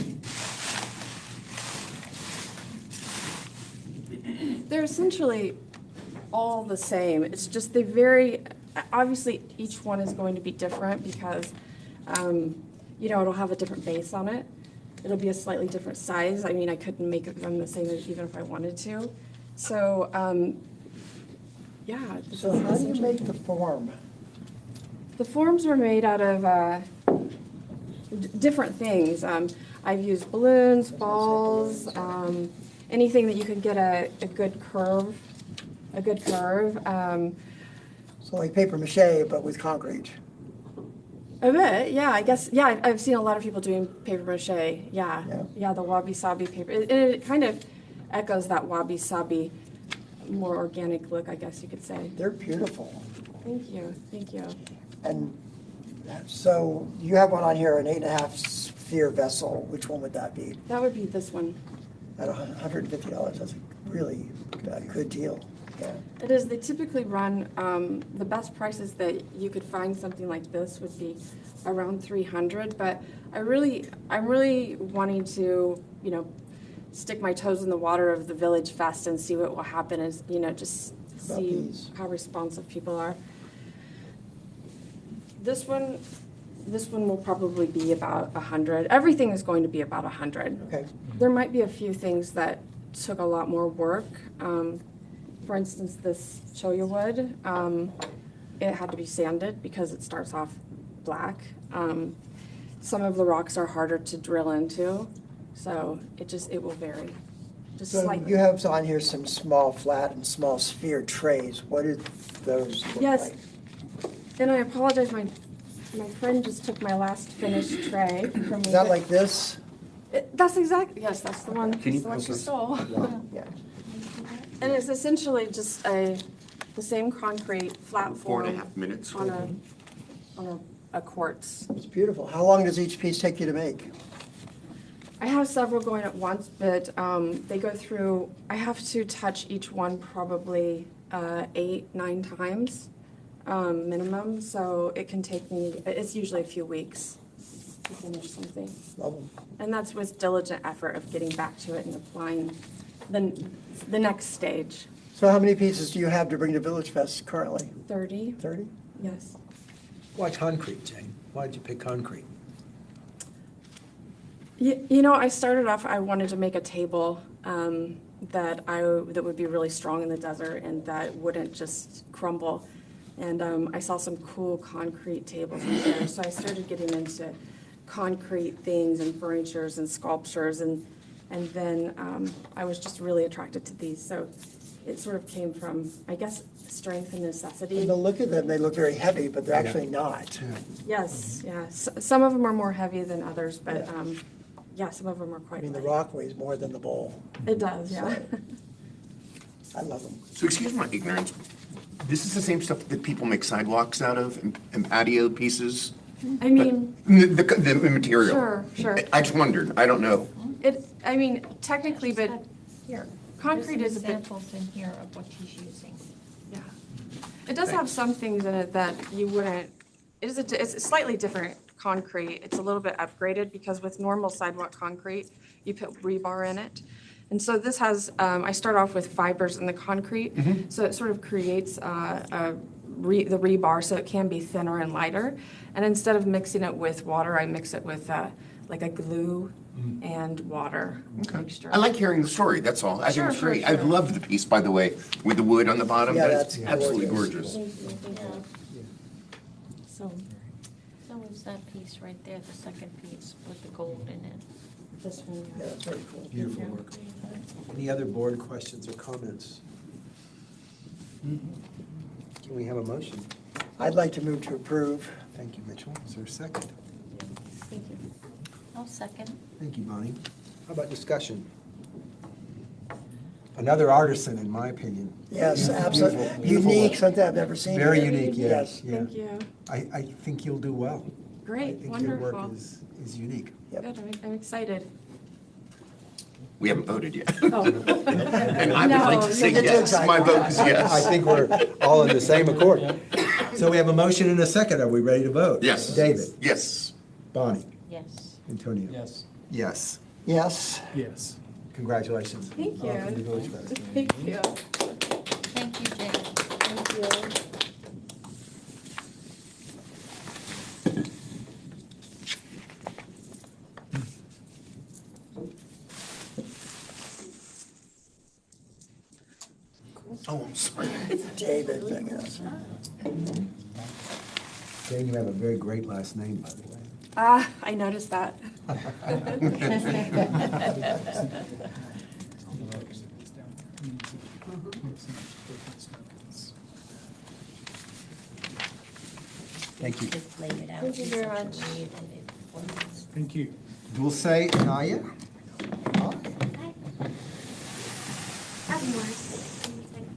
They're essentially all the same. It's just they vary. Obviously, each one is going to be different because, it'll have a different base on it. It'll be a slightly different size. I mean, I couldn't make them the same even if I wanted to. So, yeah. So how do you make the form? The forms are made out of different things. I've used balloons, balls, anything that you can get a good curve. So like paper mache, but with concrete? A bit, yeah, I guess, yeah, I've seen a lot of people doing paper mache, yeah, the wabi-sabi paper. It kind of echoes that wabi-sabi, more organic look, I guess you could say. They're beautiful. Thank you, thank you. And so you have one on here, an 8.5 sphere vessel. Which one would that be? That would be this one. At $150, that's a really good deal. Yeah. It is. They typically run, the best prices that you could find something like this would be around $300, but I'm really wanting to, stick my toes in the water of the Village Fest and see what will happen is, just see how responsive people are. This one will probably be about 100. Everything is going to be about 100. Okay. There might be a few things that took a lot more work. For instance, this cholla wood, it had to be sanded because it starts off black. Some of the rocks are harder to drill into, so it will vary. Just So slightly. you have on here some small flat and small sphere trays. What do those look Yes, like? and I apologize, my friend just took my last finished tray from me. Is that like this? That's exactly, yes, that's the one, Can you that's the one pause she this? stole. Yeah. And it's essentially just the same concrete flat form. 4.5 minutes. On a quartz. It's beautiful. How long does each piece take you to make? I have several going at once, but they go through, I have to touch each one probably 8-9 times minimum, so it can take me, it's usually a few weeks to finish something. Love them. And that's with diligent effort of getting back to it and applying the next stage. So how many pieces do you have to bring to Village Fest currently? 30. 30? Yes. Why concrete, Jane? Why did you pick concrete? I started off, I wanted to make a table that would be really strong in the desert and that wouldn't just crumble. And I saw some cool concrete tables in there, so I started getting into concrete things and furnitures and sculptures, and then I was just really attracted to these. So it sort of came from, I guess, strength and necessity. And the look of them, they look very heavy, but they're actually not. Yes, yeah. Some of them are more heavy than others, but yeah, some of them are I quite mean, the light. rock weighs more than the bowl. It does, yeah. I love them. So excuse my ignorance, this is the same stuff that people make sidewalks out of and patio pieces? I mean, The material? Sure, sure. I just wondered, I don't know. I mean, technically, but Here. concrete There's is a bit, examples in here of what he's using. yeah. It does have some things in it that you wouldn't, it's a slightly different concrete. It's a little bit upgraded because with normal sidewalk concrete, you put rebar in it. And so this has, I start off with fibers in the concrete, so it sort of creates the rebar so it can be thinner and lighter. And instead of mixing it with water, I mix it with like a glue and water mixture. I like hearing the story, that's all. I think it's Sure, great. sure, I love the piece, by the way, with the wood on the bottom. Yeah, That's that's absolutely gorgeous. gorgeous. So is that piece right there, the second piece with the gold in it. This one, Yeah, that's very cool. Beautiful work. Any other board questions or comments? Can we have a motion? I'd like to move to approve. Thank you, Mitchell. Is there a second? Thank you. I'll second. Thank you, Bonnie. How about discussion? Another artisan, in my opinion. Yes, absolutely. Beautiful Unique, work. something I've never seen. Very here. unique, yes. Yeah. Thank you. I think you'll do well. Great, I think your work wonderful. is unique. Good, I'm excited. We haven't voted yet. Oh. And I would like to say No, yes, my vote is I yes. think we're all in the same accord. So we have a motion and a second. Are we ready to vote? Yes. David? Yes. Bonnie? Yes. Antonio? Yes. Yes. Yes. Yes. Congratulations. Thank you. From the Village Fest. Thank you. Thank you, Jane. Thank you. Oh, I'm sorry. David, I guess. Jane, you have a very great last name, by the way. I noticed that. Thank you. Just laid it out. Thank you very much. Thank you. Dulce Anaya? Hi. I have more.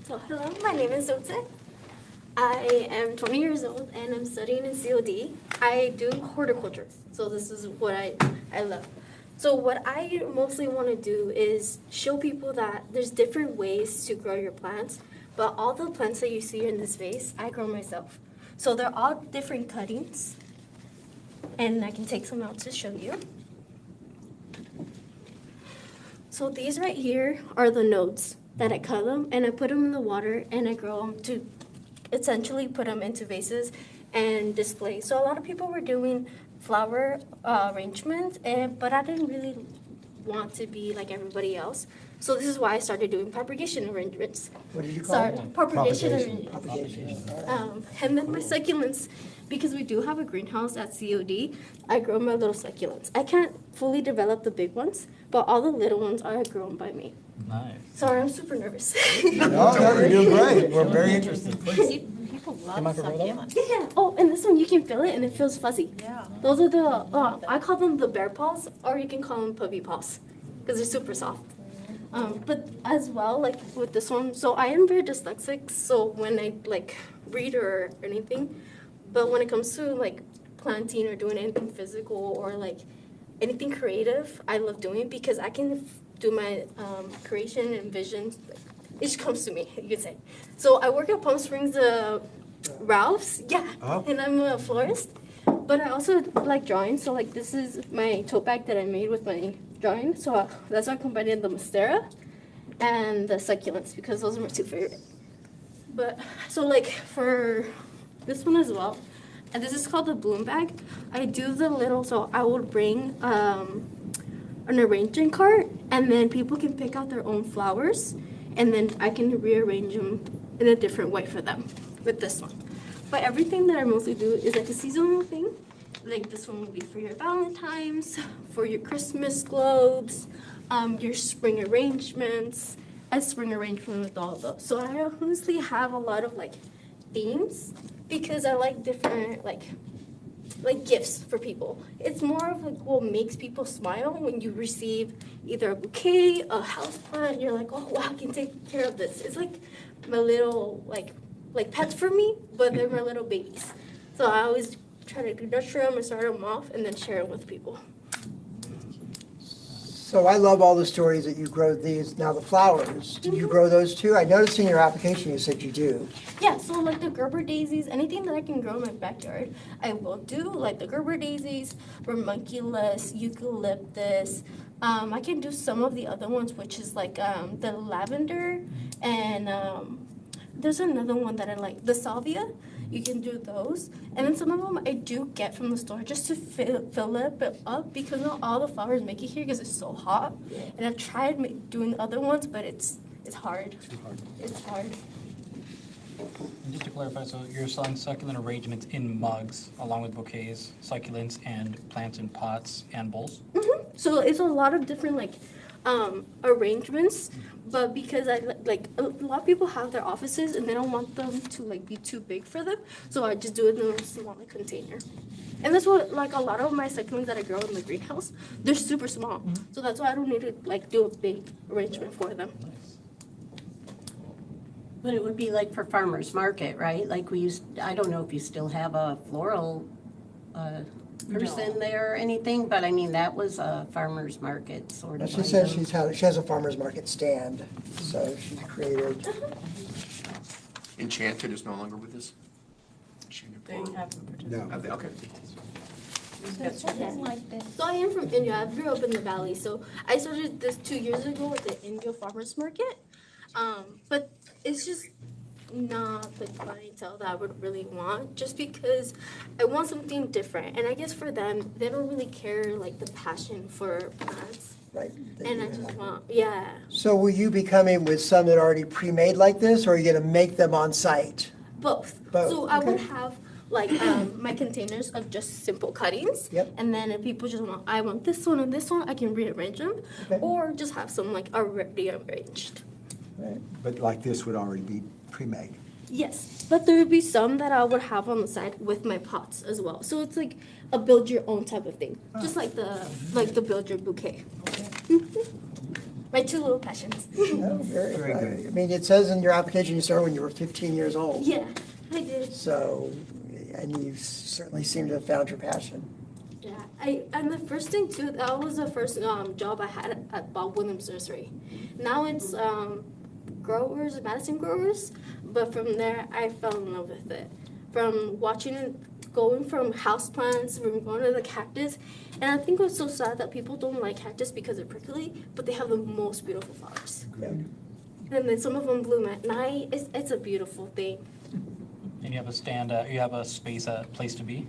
So hello, my name is Dulce. I am 20 years old and I'm studying in COD. I do horticulture, so this is what I love. So what I mostly want to do is show people that there's different ways to grow your plants, but all the plants that you see in this vase, I grow myself. So they're all different cuttings, and I can take some out to show you. So these right here are the nodes that I cut them, and I put them in the water, and I grow them to essentially put them into vases and display. So a lot of people were doing flower arrangements, but I didn't really want to be like everybody else. So this is why I started doing propagation arrangements. What did you call it? Propagation Propagation. arrangements. Propagation. And then my succulents, because we do have a greenhouse at COD, I grow my little succulents. I can't fully develop the big ones, but all the little ones are grown by me. Nice. Sorry, I'm super nervous. No, you're doing great. We're very interested. People Am I love for real, though? succulents. Yeah. Oh, and this one you can feel it and it feels fuzzy. Yeah. Those are the I call them the bear paws, or you can call them puppy paws, because they're super soft. But as well, like with this one, so I am very dyslexic. So when I like read or anything, but when it comes to like planting or doing anything physical or like anything creative, I love doing because I can do my creation and vision. It just comes to me, you could say. So I work at Palm Springs, Ralph's, yeah, Oh. and I'm a florist. but I also like drawing. So like this is my tote bag that I made with my drawing. So that's why I combined the Monstera and the succulents because those are my two favorite. But so like for this one as well, and this is called the bloom bag. I do the little, so I would bring an arranging cart, and then people can pick out their own flowers, and then I can rearrange them in a different way for them with this one. But everything that I mostly do is like a seasonal thing. Like this one would be for your Valentine's, for your Christmas globes, your spring arrangements, a spring arrangement with all of those. So I honestly have a lot of like themes because I like different like gifts for people. It's more of like what makes people smile when you receive either a bouquet, a house plant. You're like, oh wow, I can take care of this. It's like my little like pets for me, but they're my little babies. So I always try to nurture them and start them off, and then share them with people. So I love all the stories that you grow these, now the flowers. Do you grow those too? I noticed in your application you said you do. Yeah, so like the Gerber daisies, anything that I can grow in my backyard, I will do. Like the Gerber daisies, ranunculus, eucalyptus. I can do some of the other ones, which is like the lavender, and there's another one that I like, the salvia. You can do those. And then some of them I do get from the store just to fill it up because not all the flowers make it here because it's so hot. And I've tried doing other ones, but it's hard. It's hard. And just to clarify, so you're selling succulent arrangements in mugs along with bouquets, succulents, and plants in pots and bowls? Mm-hmm. So it's a lot of different like arrangements, but because I like a lot of people have their offices and they don't want them to like be too big for them, so I just do it in a smaller container. And that's what like a lot of my succulents that I grow in the greenhouse, they're super small, so that's why I don't need to like do a big arrangement for them. But it would be like for farmer's market, right? Like we used, I don't know if you still have a floral person there or anything, but I mean, that was a farmer's market sort of. She says she has a farmer's market stand, so she's created. Enchanted is no longer with us? They have No. Okay. So I am from India. I grew up in the valley, so I started this 2 years ago with the India Farmers Market. But it's just not the clientele that I would really want, just because I want something different. And I guess for them, they don't really care like the passion for plants. Right. And I just want, yeah. So will you be coming with some that are already pre-made like this, or are you gonna make them on site? Both. Both, So I would okay. have like my containers of just simple cuttings. Yep. And then if people just want, I want this one and this one, I can rearrange them. Okay. Or just have some like already arranged. Right. But like this would already be pre-made. Yes, but there would be some that I would have on the side with my pots as well. So it's like a build your own type of thing, just like the build your bouquet. My two little passions. Oh, very Very good. good. I mean, it says in your application you started when you were 15 years old. Yeah, I did. So, and you certainly seem to have found your passion. Yeah, and the first thing too, that was the first job I had at Bob Williams Nursery. Now it's growers, Madison Growers, but from there I fell in love with it. From watching it, going from houseplants, from going to the cactus, and I think it's so sad that people don't like cactus because they're prickly, but they have the most beautiful flowers. Yeah. And then some of them bloom at night. It's a beautiful thing. And you have a stand, you have a space, a place to be?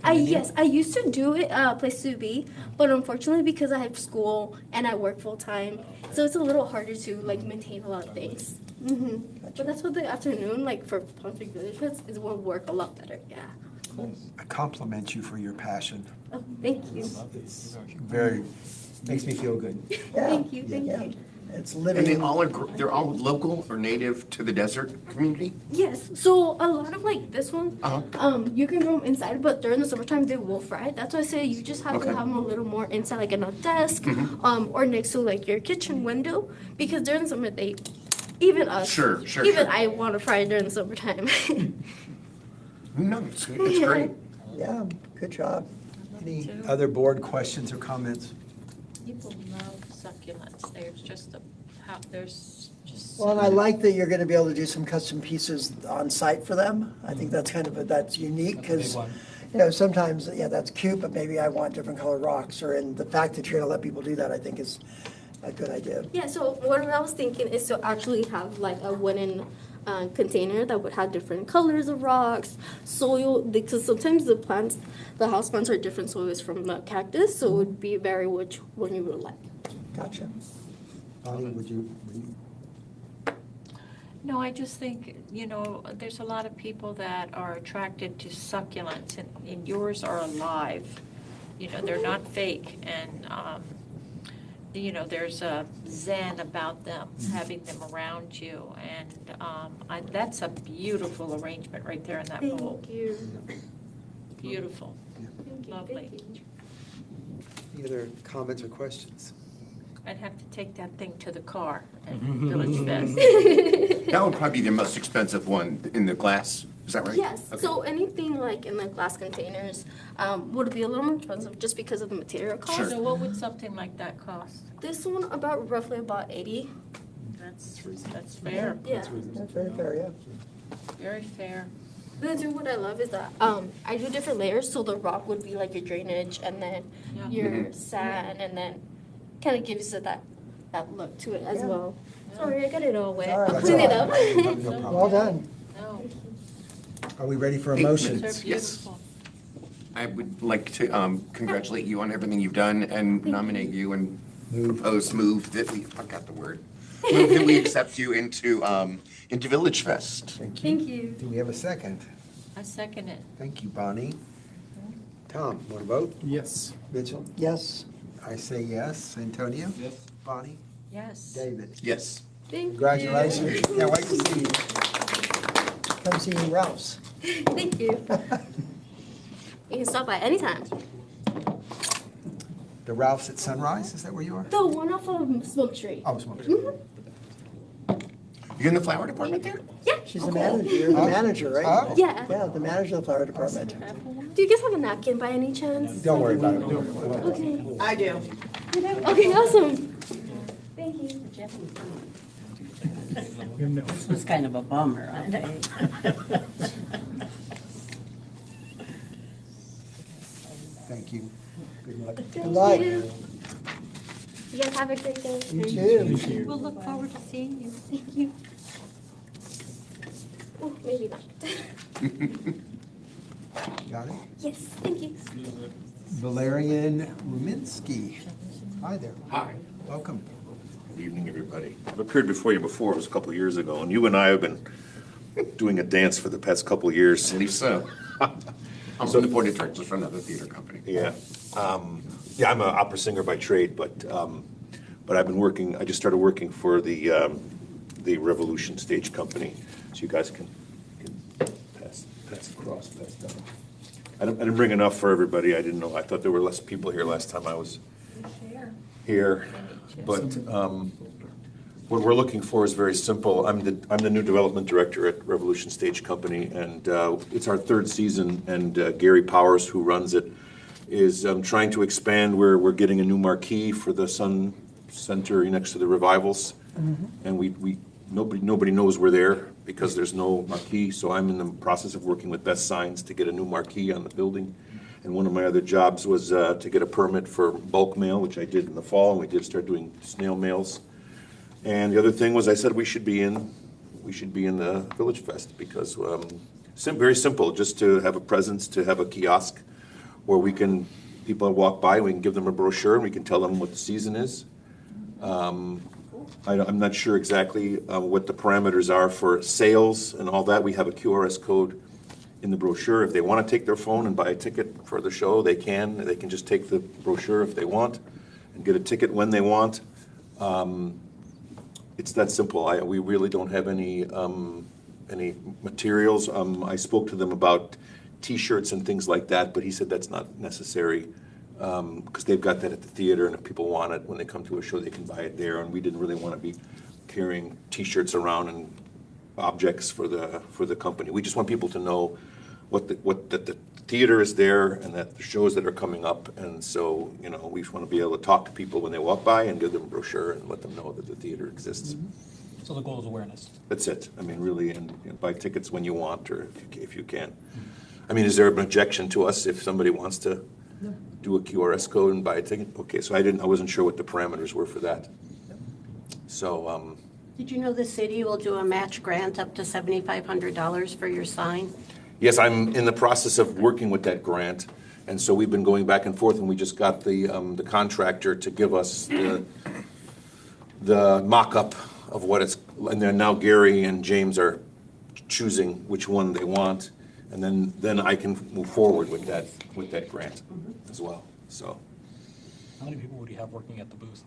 Yes, I used to do it place to be, but unfortunately because I have school and I work full time, so it's a little harder to like maintain a lot of things. Mm-hmm. But that's what the afternoon, like for Palm Creek Village Fest, is will work a lot better. Yeah. I compliment you for your passion. Oh, thank you. It's very, makes me feel good. Yeah. Thank you. Thank you. It's And living. they're all local or native to the desert community? Yes. So a lot of like this one, Uh-huh. you can grow them inside, but during the summertime they will fry. That's why I say you just have Okay. to have them a little more inside, like in a desk, Mhm. or next to like your kitchen window, because during the summer they, even us, Sure. even I want to fry during the summertime. No, it's great. Yeah, good job. Any other board questions or comments? People love succulents. There's just there's just. Well, and I like that you're gonna be able to do some custom pieces on site for them. I think that's kind of, that's unique, That's a big because one. You know, sometimes, yeah, that's cute, but maybe I want different colored rocks, and the fact that you're gonna let people do that, I think is a good idea. Yeah, so what I was thinking is to actually have like a wooden container that would have different colors of rocks, soil, because sometimes the house plants are different soils from the cactus, so it would be very which one you would like. Gotcha. Bonnie, would you? No, I just think, you know, there's a lot of people that are attracted to succulents, and yours are alive. You know, they're not fake, and, you know, there's a zen about them, having them around you, and that's a beautiful arrangement right there in that bowl. Thank you. Beautiful, Thank you. lovely. Thank you. Any other comments or questions? I'd have to take that thing to the car at Village Fest. That would probably be the most expensive one in the glass, is that right? Yes, Okay. so anything like in the glass containers would be a little more expensive just because of the material cost. So what would something like that cost? This one roughly about 80. That's fair, Yeah. That's very fair, yeah. very fair. Then too, what I love is that I do different layers, so the rock would be like your drainage, and then Yeah. your sand, and then kind of gives it that look to it as well. Sorry, I got it all wet. All right. I'll clean it up. No problem. Well done. No, Are we ready for a 8 motion? minutes. they're Yes. beautiful. I would like to congratulate you on everything you've done and nominate you and move that we, I got the word. Move that we accept you into Village Fest. Thank you. Do we have a second? I second it. Thank you, Bonnie. Tom, want to vote? Yes. Mitchell? Yes. I say yes. Antonio? Yes. Bonnie? Yes. David? Yes. Thank Congratulations. Can't wait to see you. Come see you, Ralph's. you. Thank you. You can stop by anytime. The Ralph's at Sunrise, is that where you are? The one off of Smoke Street. Oh, Smoke. You in the flower department there? Yeah. She's the manager, you're the manager, right? Oh. Yeah. Yeah, the manager of the flower department. Do you guys have a napkin by any chance? Don't worry about it. Okay. I do. Okay, awesome. Thank you. This was kind of a bummer, I think. Thank you. Good luck. Good luck. You guys have a great day. You too. We'll look forward to seeing you. Thank you. Oh, maybe not. Got it? Yes, thank you. Valerian Ruminski. Hi there. Hi. Welcome. Good evening, everybody. I've appeared before you before, it was a couple of years ago, and you and I have been doing a dance for the past couple of years. I believe so. I'm from the board of directors for another theater company. Yeah. Yeah, I'm an opera singer by trade, but I've been working, I just started working for the Revolution Stage Company, so you guys can pass across, pass down. I didn't bring enough for everybody, I didn't know, I thought there were less people here last time I was here. But what we're looking for is very simple. I'm the new development director at Revolution Stage Company, and it's our third season, and Gary Powers, who runs it, is trying to expand. We're getting a new marquee for the Sun Center next to the Revivals, and we nobody knows we're there because there's no marquee, so I'm in the process of working with Best Signs to get a new marquee on the building. And one of my other jobs was to get a permit for bulk mail, which I did in the fall, and we did start doing snail mails. And the other thing was I said we should be in the Village Fest because very simple, just to have a presence, to have a kiosk where people walk by, we can give them a brochure and we can tell them what the season is. I'm not sure exactly what the parameters are for sales and all that. We have a QRS code in the brochure. If they want to take their phone and buy a ticket for the show, they can. They can just take the brochure if they want and get a ticket when they want. It's that simple. We really don't have any materials. I spoke to them about T-shirts and things like that, but he said that's not necessary because they've got that at the theater, and if people want it when they come to a show, they can buy it there. And we didn't really want to be carrying T-shirts around and objects for the company. We just want people to know that the theater is there and that the shows that are coming up. And so, we just want to be able to talk to people when they walk by and give them a brochure and let them know that the theater exists. So the goal is awareness. That's it. I mean, really, and buy tickets when you want or if you can. I mean, is there an objection to us if somebody wants to do a QRS code and buy a ticket? Okay, so I wasn't sure what the parameters were for that. So, Did you know the city will do a match grant up to $7,500 for your sign? yes, I'm in the process of working with that grant, and so we've been going back and forth, and we just got the contractor to give us the mock-up of what it's, and then now Gary and James are choosing which one they want, and then I can move forward with that grant as well, so. How many people would you have working at the booth?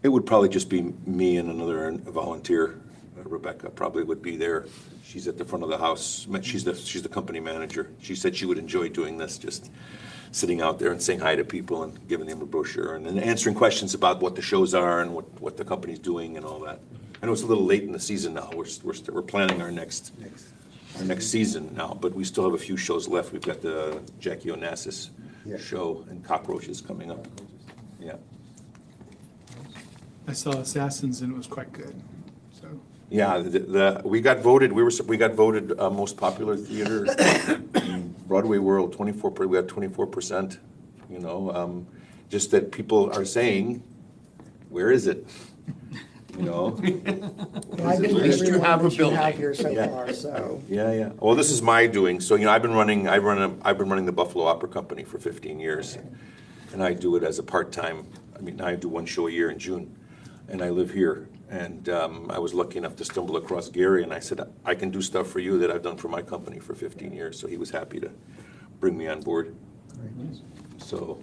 It would probably just be me and another volunteer. Rebecca probably would be there. She's at the front of the house. She's the company manager. She said she would enjoy doing this, just sitting out there and saying hi to people and giving them a brochure and then answering questions about what the shows are and what the company's doing and all that. I know it's a little late in the season now. We're planning our next season now, but we still have a few shows left. We've got the Jackie Onassis show and Cockroaches coming up. Yeah. I saw Assassins and it was quite good, so. Yeah, we got voted most popular theater in Broadway world, 24%, we got 24%, you know, just that people are saying, where is it? You know? I've been At least you have a building. here so Yeah. far, so. Yeah. Well, this is my doing, so, you know, I've been running the Buffalo Opera Company for 15 years, and I do it as a part-time, I mean, I do one show a year in June, and I live here. And I was lucky enough to stumble across Gary, and I said, I can do stuff for you that I've done for my company for 15 years. So he was happy to bring me on board. So.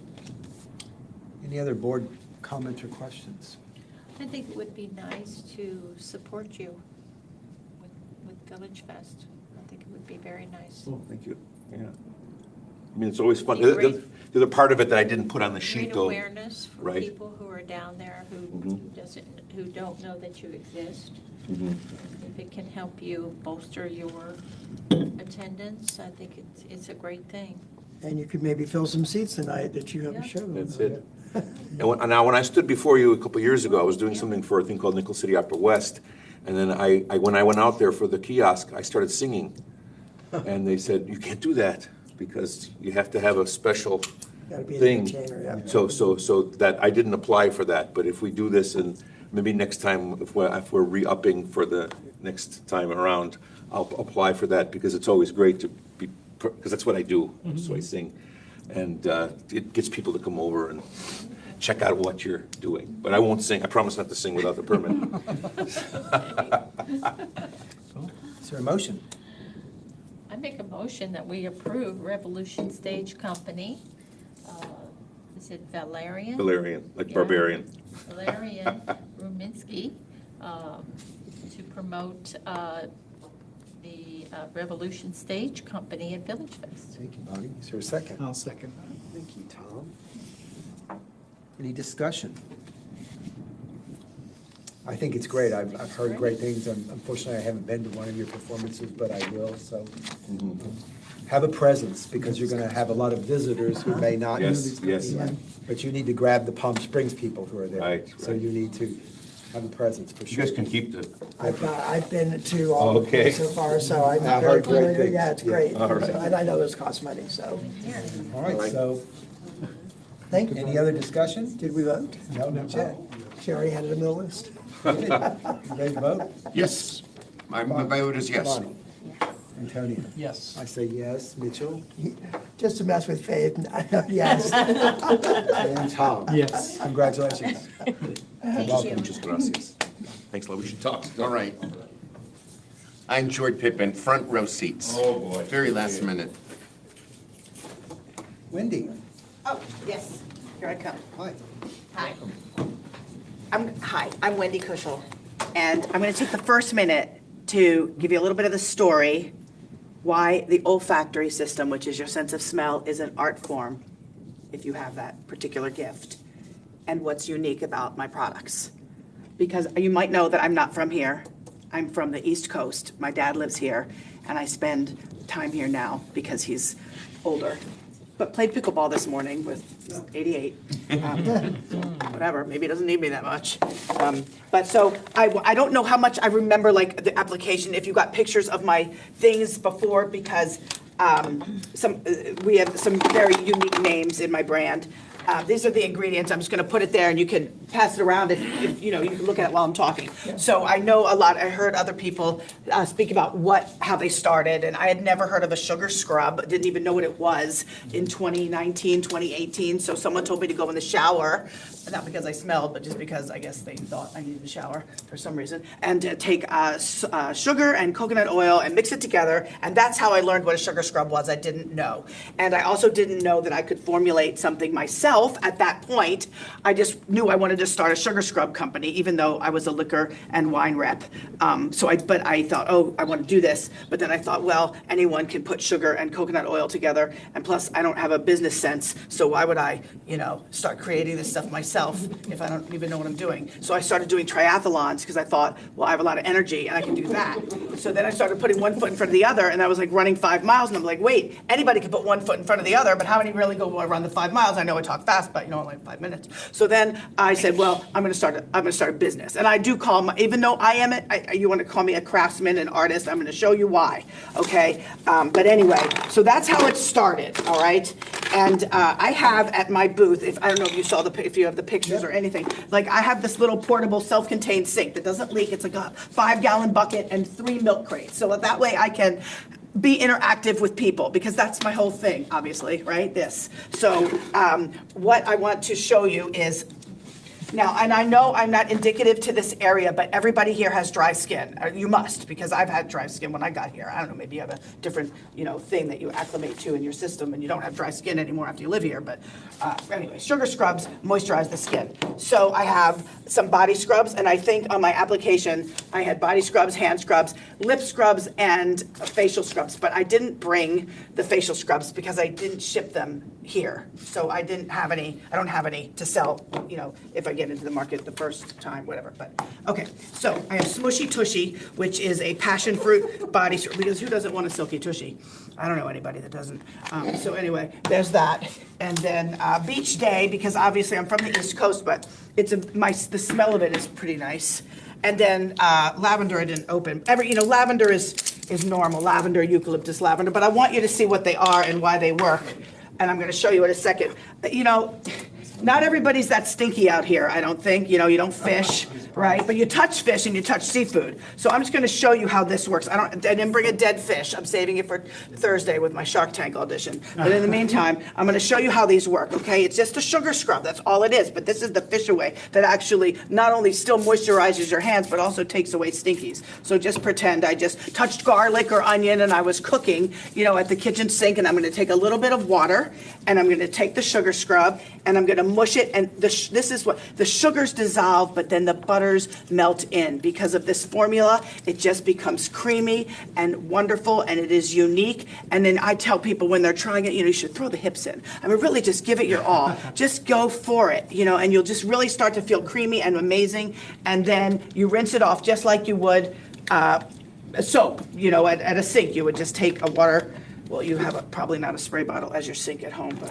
Any other board comments or questions? I think it would be nice to support you with Village Fest. I think it would be very nice. Oh, thank you. Yeah. I mean, it's always fun. Be great. There's a part of it that I didn't put on the sheet, Great though. awareness for Right. people who are down there who don't know that you exist. Mhm. If it can help you bolster your attendance, I think it's a great thing. And you could maybe fill some seats tonight that you have Yeah. a show. That's it. And now, when I stood before you a couple years ago, I was doing something for a thing called Nickel City Opera West. And then when I went out there for the kiosk, I started singing. And they said, you can't do that because you have to have a special Gotta be an thing. entertainer, yeah. So that, I didn't apply for that. But if we do this, and maybe next time, if we're re-upping for the next time around, I'll apply for that because it's always great to be, because that's what I do, so I sing. And it gets people to come over and check out what you're doing. But I won't sing, I promise not to sing without the permit. Is there a motion? I make a motion that we approve Revolution Stage Company. Is it Valerian? Valerian, like Yeah. barbarian. Valerian Ruminski, to promote the Revolution Stage Company at Village Fest. Thank you, Bonnie. Is there a second? I'll second that. Thank you, Tom. Any discussion? I think it's great. I've heard great things. Unfortunately, I haven't been to one of your performances, but I will, so. Have a presence, because you're gonna have a lot of visitors who may not. Yes. But you need to grab the Palm Springs people who are there. Right, So right. you need to have a presence, for You sure. guys can keep the, I've been to all of Okay. them so far, so I'm I've very heard great familiar. things. Yeah, it's Yeah. great. All right. So, and I know those cost money, so. All right, so, Thank you. any other discussion? Did we vote? No, not yet. She already had it in the list. You ready to vote? Yes. My vote is yes. Bonnie? Antonio? Yes. I say yes. Mitchell? Just to mess with Faith, yes. And Tom? Yes. Congratulations. welcome, muchas gracias. Thanks, love, we should talk. All right. I enjoyed Pippin, front row seats. Oh, boy. Very last minute. Wendy? Oh, yes, here I come. Hi. Hi. I'm Wendy Kushel, and I'm going to take the first minute to give you a little bit of the story, why the olfactory system, which is your sense of smell, is an art form, if you have that particular gift, and what's unique about my products. Because you might know that I'm not from here. I'm from the East Coast. My dad lives here, and I spend time here now because he's older. But played pickleball this morning with 88. Whatever, maybe he doesn't need me that much. But so I don't know how much I remember, like the application, if you got pictures of my things before, because We have some very unique names in my brand. These are the ingredients. I'm just going to put it there, and you can pass it around if you know, you can look at it while I'm talking. So I know a lot. I heard other people speak about how they started, and I had never heard of a sugar scrub. Didn't even know what it was in 2019, 2018. So someone told me to go in the shower, not because I smelled, but just because I guess they thought I needed a shower for some reason, and take sugar and coconut oil and mix it together. And that's how I learned what a sugar scrub was. I didn't know, and I also didn't know that I could formulate something myself. At that point, I just knew I wanted to start a sugar scrub company, even though I was a liquor and wine rep. But I thought, oh, I want to do this. But then I thought, well, anyone can put sugar and coconut oil together, and plus, I don't have a business sense, so why would I, start creating this stuff myself if I don't even know what I'm doing? So I started doing triathlons because I thought, well, I have a lot of energy and I can do that. So then I started putting one foot in front of the other, and I was like running 5 miles, and I'm like, wait, anybody can put one foot in front of the other, but how many really go run the 5 miles? I know I talk fast, but only 5 minutes. So then I said, well, I'm going to start a business, and I do call even though you want to call me a craftsman, an artist, I'm going to show you why. Okay, but anyway, so that's how it started. All right, and I have at my booth, I don't know if you saw if you have the pictures or anything, like I have this little portable self-contained sink that doesn't leak. It's like a 5-gallon bucket and 3 milk crates, so that way I can be interactive with people, because that's my whole thing, obviously, right? So what I want to show you is, now, and I know I'm not indicative to this area, but everybody here has dry skin. You must, because I've had dry skin when I got here. I don't know, maybe you have a different, thing that you acclimate to in your system, and you don't have dry skin anymore after you live here. But anyway, sugar scrubs moisturize the skin. So I have some body scrubs, and I think on my application, I had body scrubs, hand scrubs, lip scrubs, and facial scrubs. But I didn't bring the facial scrubs because I didn't ship them here. So I don't have any to sell, if I get into the market the first time, whatever. But okay, so I have Smushy Tushy, which is a passion fruit body scrub, because who doesn't want a silky tushy? I don't know anybody that doesn't. So anyway, there's that. And then Beach Day, because obviously I'm from the East Coast, but the smell of it is pretty nice. And then lavender I didn't open. Lavender is normal, lavender, eucalyptus, lavender, but I want you to see what they are and why they work. And I'm going to show you in a second. Not everybody's that stinky out here, I don't think. You don't fish, right? But you touch fish and you touch seafood. So I'm just going to show you how this works. I didn't bring a dead fish. I'm saving it for Thursday with my Shark Tank audition. But in the meantime, I'm going to show you how these work, okay? It's just a sugar scrub. That's all it is. But this is the fish away that actually not only still moisturizes your hands, but also takes away stinkies. So just pretend I just touched garlic or onion and I was cooking, at the kitchen sink, and I'm going to take a little bit of water, and I'm going to take the sugar scrub, and I'm going to mush it, and this is what the sugars dissolve, but then the butters melt in. Because of this formula, it just becomes creamy and wonderful, and it is unique. And then I tell people when they're trying it, you should throw the hips in. I mean, really just give it your all. Just go for it, and you'll just really start to feel creamy and amazing. And then you rinse it off just like you would soap, at a sink. You would just take a water, well, you have probably not a spray bottle as your sink at home, but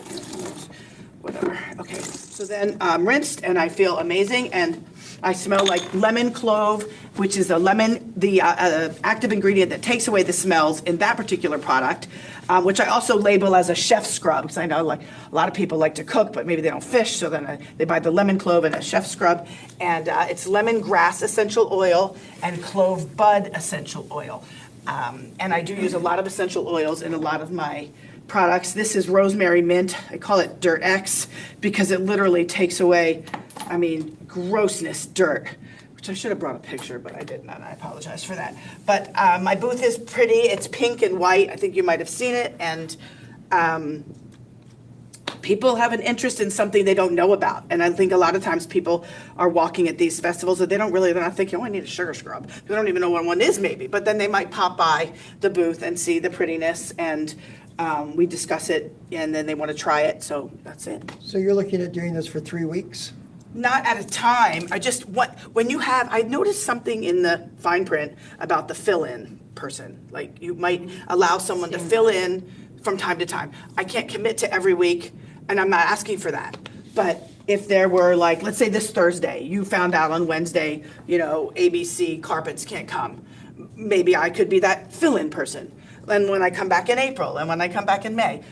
whatever. Okay, so then I'm rinsed and I feel amazing, and I smell like lemon clove, which is the active ingredient that takes away the smells in that particular product, which I also label as a chef scrub, because I know a lot of people like to cook, but maybe they don't fish, so then they buy the lemon clove and a chef scrub, and it's lemongrass essential oil and clove bud essential oil. And I do use a lot of essential oils in a lot of my products. This is rosemary mint. I call it Dirt X because it literally takes away, grossness, dirt, which I should have brought a picture, but I didn't, and I apologize for that. But my booth is pretty. It's pink and white. I think you might have seen it. And people have an interest in something they don't know about. And I think a lot of times people are walking at these festivals and they're not thinking, I need a sugar scrub. They don't even know what one is maybe. But then they might pop by the booth and see the prettiness, and we discuss it, and then they want to try it. So that's it. So you're looking at doing this for 3 weeks? Not at a time. I noticed something in the fine print about the fill-in person. Like you might allow someone to fill in from time to time. I can't commit to every week, and I'm not asking for that. But if there were, let's say this Thursday, you found out on Wednesday, ABC carpets can't come. Maybe I could be that fill-in person. and when I come back in April, and when I come back in May.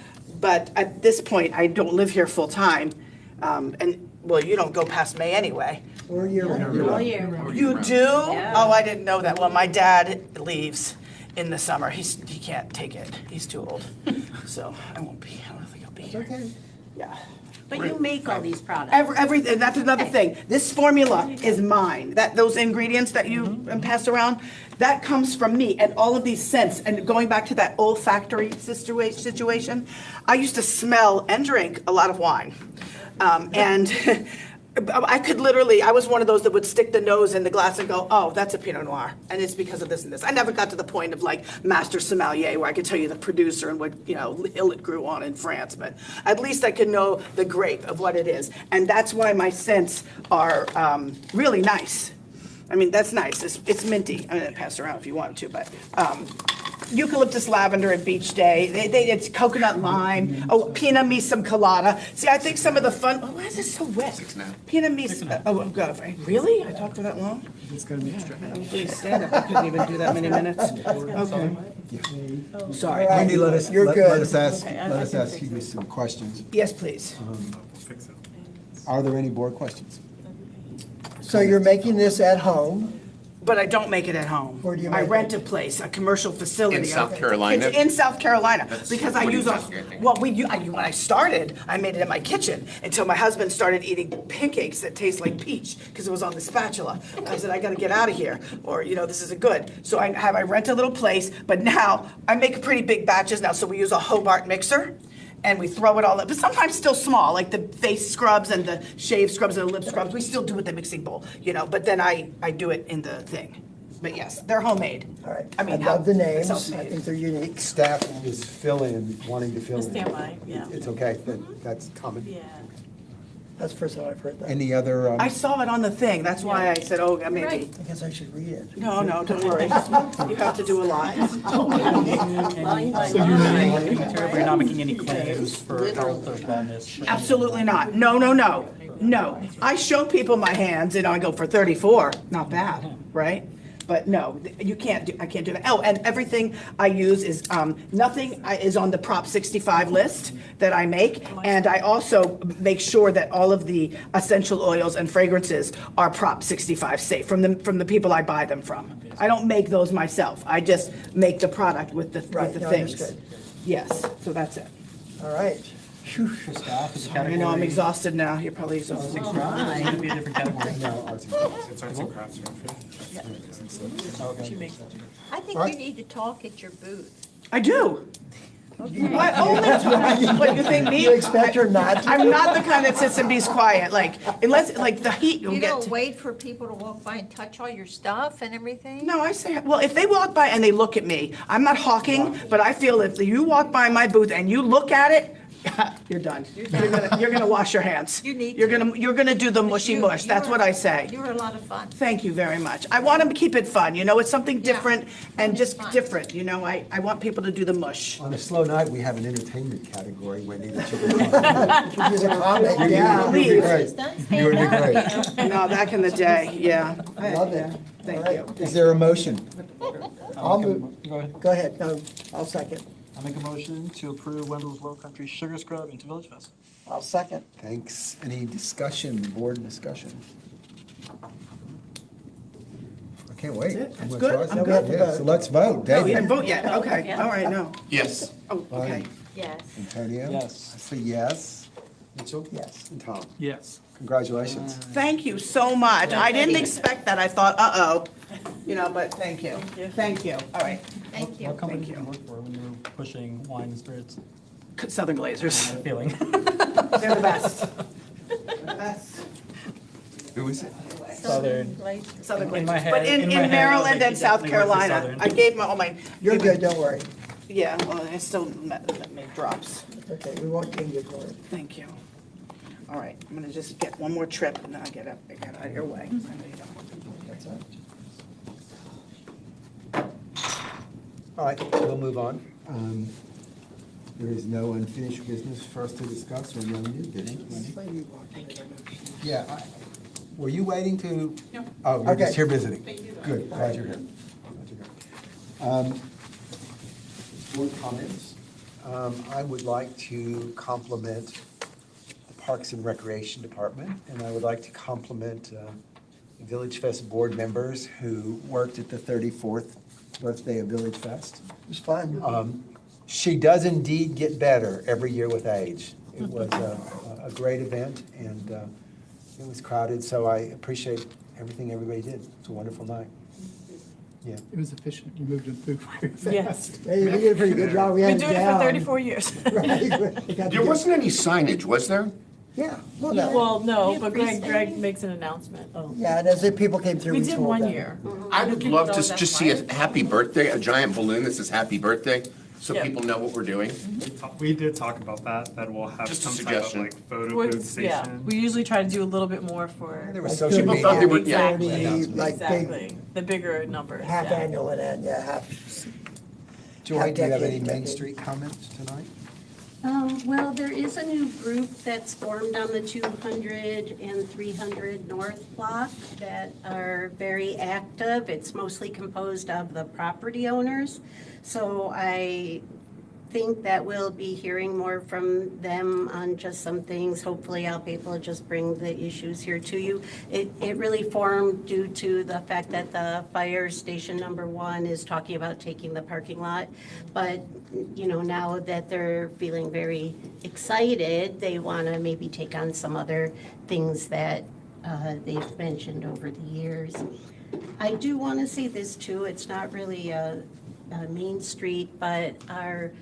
But at this point, I don't live here full-time, and, well, you don't go past May anyway. We're year round. All year. You do? Yeah. Oh, I didn't know that. Well, my dad leaves in the summer. He can't take it. He's too old. So I don't think I'll be here. Okay. Yeah. But you make all these products. Everything, that's another thing. This formula is mine. Those ingredients that you pass around, that comes from me and all of these scents. And going back to that olfactory situation, I used to smell and drink a lot of wine. And I could literally, I was one of those that would stick the nose in the glass and go, oh, that's a Pinot Noir, and it's because of this and this. I never got to the point of like master sommelier where I could tell you the producer and what, hill it grew on in France, but at least I could know the grape of what it is. And that's why my scents are really nice. I mean, that's nice. It's minty. I'm gonna pass it around if you want to, but eucalyptus lavender and beach day. It's coconut lime. Oh, Pinot me some colada. See, I think some of the fun. Oh, why is it so wet? Pinot me. Oh, God. Really? I talked for that long? It's gonna be extra. Please stand up. I couldn't even do that many minutes. Okay. Sorry. Wendy, let us You're good. let us ask you some questions. Yes, please. Are there any board questions? So you're making this at home? But I don't make it at home. Where do you I make rent a place, a commercial facility. In South Carolina? It's in South Carolina, That's because I what use, he's asking, I think. well, when I started, I made it in my kitchen until my husband started eating pancakes that taste like peach, because it was on the spatula. I said, I gotta get out of here, or, this isn't good. So I rent a little place, but now I make pretty big batches now, so we use a Hobart mixer. And we throw it all up, but sometimes still small, like the face scrubs and the shave scrubs and the lip scrubs, we still do it in the mixing bowl, but then I do it in the thing. But yes, they're homemade. All right. I mean, love the names. I self-made. think they're unique. Staff is wanting to fill in. Stand by, yeah. It's okay, that's common. Yeah. That's the first time I've heard that. Any other? I saw it on the thing, that's why I said, oh, maybe. I guess I should read it. No, don't worry. You have to do a lot. So you're not making material, but you're not making any claims for health or wellness? Absolutely not. No. I show people my hands and I go for 34, not bad, right? But no, I can't do that. Oh, and everything I use is, nothing is on the Prop 65 list that I make. And I also make sure that all of the essential oils and fragrances are Prop 65 safe from the people I buy them from. I don't make those myself. I just make the product with the no, things. understood. Yes, so that's it. All right. I know, I'm exhausted now. You're probably exhausted. It's gonna be a different category. It's arts and crafts, I think Right. you need to talk at your booth. I do. What? What, you think me? You expect her not to? I'm not the kind that sits and be's quiet, unless, the heat you'll You get don't to. wait for people to walk by and touch all your stuff and everything? No, I say, well, if they walk by and they look at me, I'm not hawking, but I feel if you walk by my booth and you look at it, you're done. You're gonna wash your hands. You need You're to. gonna do the mushy mush, that's what I say. You were a lot of fun. Thank you very much. I want to keep it fun, it's something different and just Fun. different, I want people to do the mush. On a slow night, we have an entertainment category, Wendy, that you can talk Could use a comment, about. yeah. You'd be great. You would be great. No, back in the day, yeah. Love it. Thank All you. right. Is there a motion? I'll move. Go ahead. Go ahead. No, I'll second. I make a motion to approve Wendell's Low Country Sugar Scrub into Village Fest. I'll second. Thanks. Any discussion, board discussion? I can't wait. That's I'm gonna good. try I'm some. good. Yeah, so let's vote. No, you David? didn't vote yet, okay, all right, no. Yes. Oh, okay. Yes. Antonio? Yes. I say yes. Mitchell? Yes. And Tom? Yes. Congratulations. Thank you so much. I didn't expect that. I thought, uh-oh, but thank you. Thank you. All right. Thank you. What company did you work for when you were pushing wine and spirits? Southern Glazers. Feeling. They're the best. The best. Who is it? Southern. Southern In my Glazers. head- But in in my head, I was Maryland like, and you South definitely worked for Carolina, Southern. I gave my, all my. You're good, don't worry. Yeah, well, I still made drops. Okay, we won't ding you for it. Thank you. All right, I'm gonna just get one more trip and then I get out of your way. I know you don't. That's all. All right, we'll move on. There is no unfinished business for us to discuss or no new business. Wendy? Yeah, were you waiting to? No. Oh, you're just Okay. here visiting. Good, glad you're here. Glad you're here. board comments. I would like to compliment the Parks and Recreation Department, and I would like to compliment the Village Fest board members who worked at the 34th birthday of Village Fest. It was fun. She does indeed get better every year with age. It was a great event, and it was crowded, so I appreciate everything everybody did. It's a wonderful night. Yeah. It was efficient. You moved it through very fast. Yes. Hey, we did a pretty good job. We Been had doing it it for down. 34 years. Right. There wasn't any signage, was there? Yeah, well, Well, no, Yeah, but freestanding. Greg makes an announcement. Oh. yeah, and as the people came through, We we did told one them. year. I would People love know to that's just see why. a happy birthday, a giant balloon that says happy birthday, so Yeah. people know what we're doing. We did talk about that we'll have Just a some type of suggestion. like photo We're- booth Yeah, station. we usually try to do a little bit more for. There was Like social people media. thought they were- yeah. Exactly, Like big exactly. The bigger numbers. half yeah. annual and then, yeah, half. Joy, do you have any Half-decade, Main decade. Street comments tonight? Well, there is a new group that's formed on the 200 and 300 North Block that are very active. It's mostly composed of the property owners. So I think that we'll be hearing more from them on just some things. Hopefully I'll be able to just bring the issues here to you. It really formed due to the fact that the fire station number 1 is talking about taking the parking lot. But, you know, now that they're feeling very excited, they want to maybe take on some other things that they've mentioned over the years. I do want to say this too, it's not really a Main Street, but our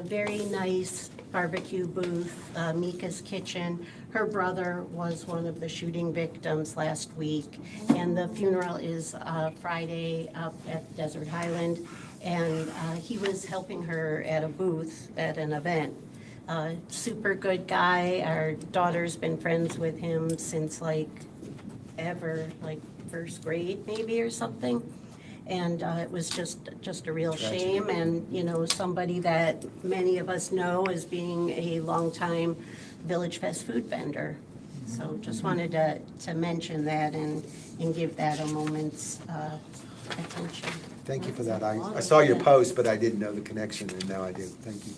very nice barbecue booth, Mika's Kitchen. Her brother was one of the shooting victims last week, and the funeral is Friday up at Desert Highland, and he was helping her at a booth at an event. Super good guy. Our daughter's been friends with him since like first grade maybe or something. And it was just a real shame, and, you know, somebody that many of us know as being a longtime Village Fest food vendor. So just wanted to mention that and give that a moment's attention. Thank you for that. I saw your post, but I didn't know the connection, and now I do. Thank you.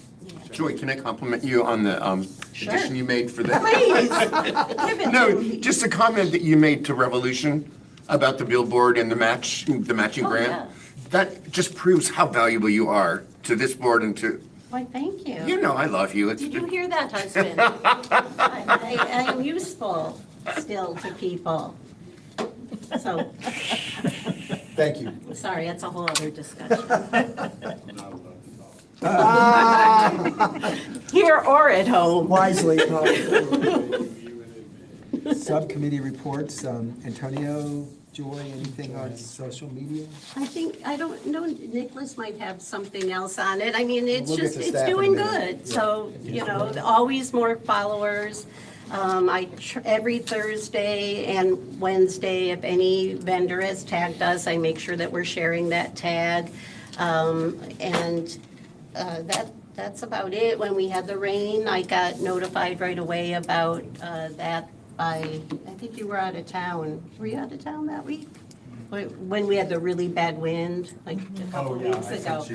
Joy, can I compliment you on the Sure. addition you made for the? Please, give it to No, me. just a comment that you made to Revolution about the billboard and the matching Oh, grant. yeah. That just proves how valuable you are to this board and to, Why, thank you. you know, I love you. Did you hear that, husband? I am useful still to people. So, Thank you. sorry, that's a whole other discussion. Here or at home. Wisely, probably. Subcommittee reports, Antonio, Joy, anything on social media? I don't know, Nicholas might have something else on it. I mean, it's We'll get just, to it's staff in a doing minute. good. So, you know, always more followers. Every Thursday and Wednesday, if any vendor has tagged us, I make sure that we're sharing that tag. That's about it. When we had the rain, I got notified right away about that I think you were out of town. Were you out of town that week? When we had the really bad wind, like a couple weeks ago?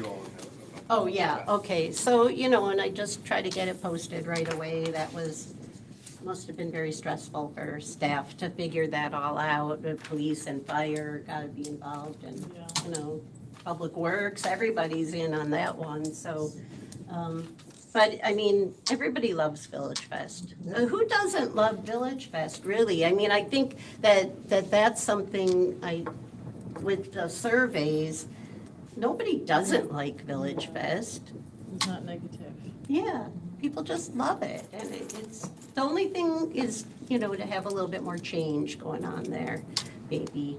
Oh, yeah, okay. So, you know, and I just try to get it posted right away. That must have been very stressful for staff to figure that all out. The police and fire got to be involved, and, you know, Public Works, everybody's in on that one, so. But, I mean, everybody loves Village Fest. Who doesn't love Village Fest, really? I mean, I think that's something with the surveys, nobody doesn't like Village Fest. It's not negative. Yeah, people just love it, and it's, the only thing is, you know, to have a little bit more change going on there, maybe.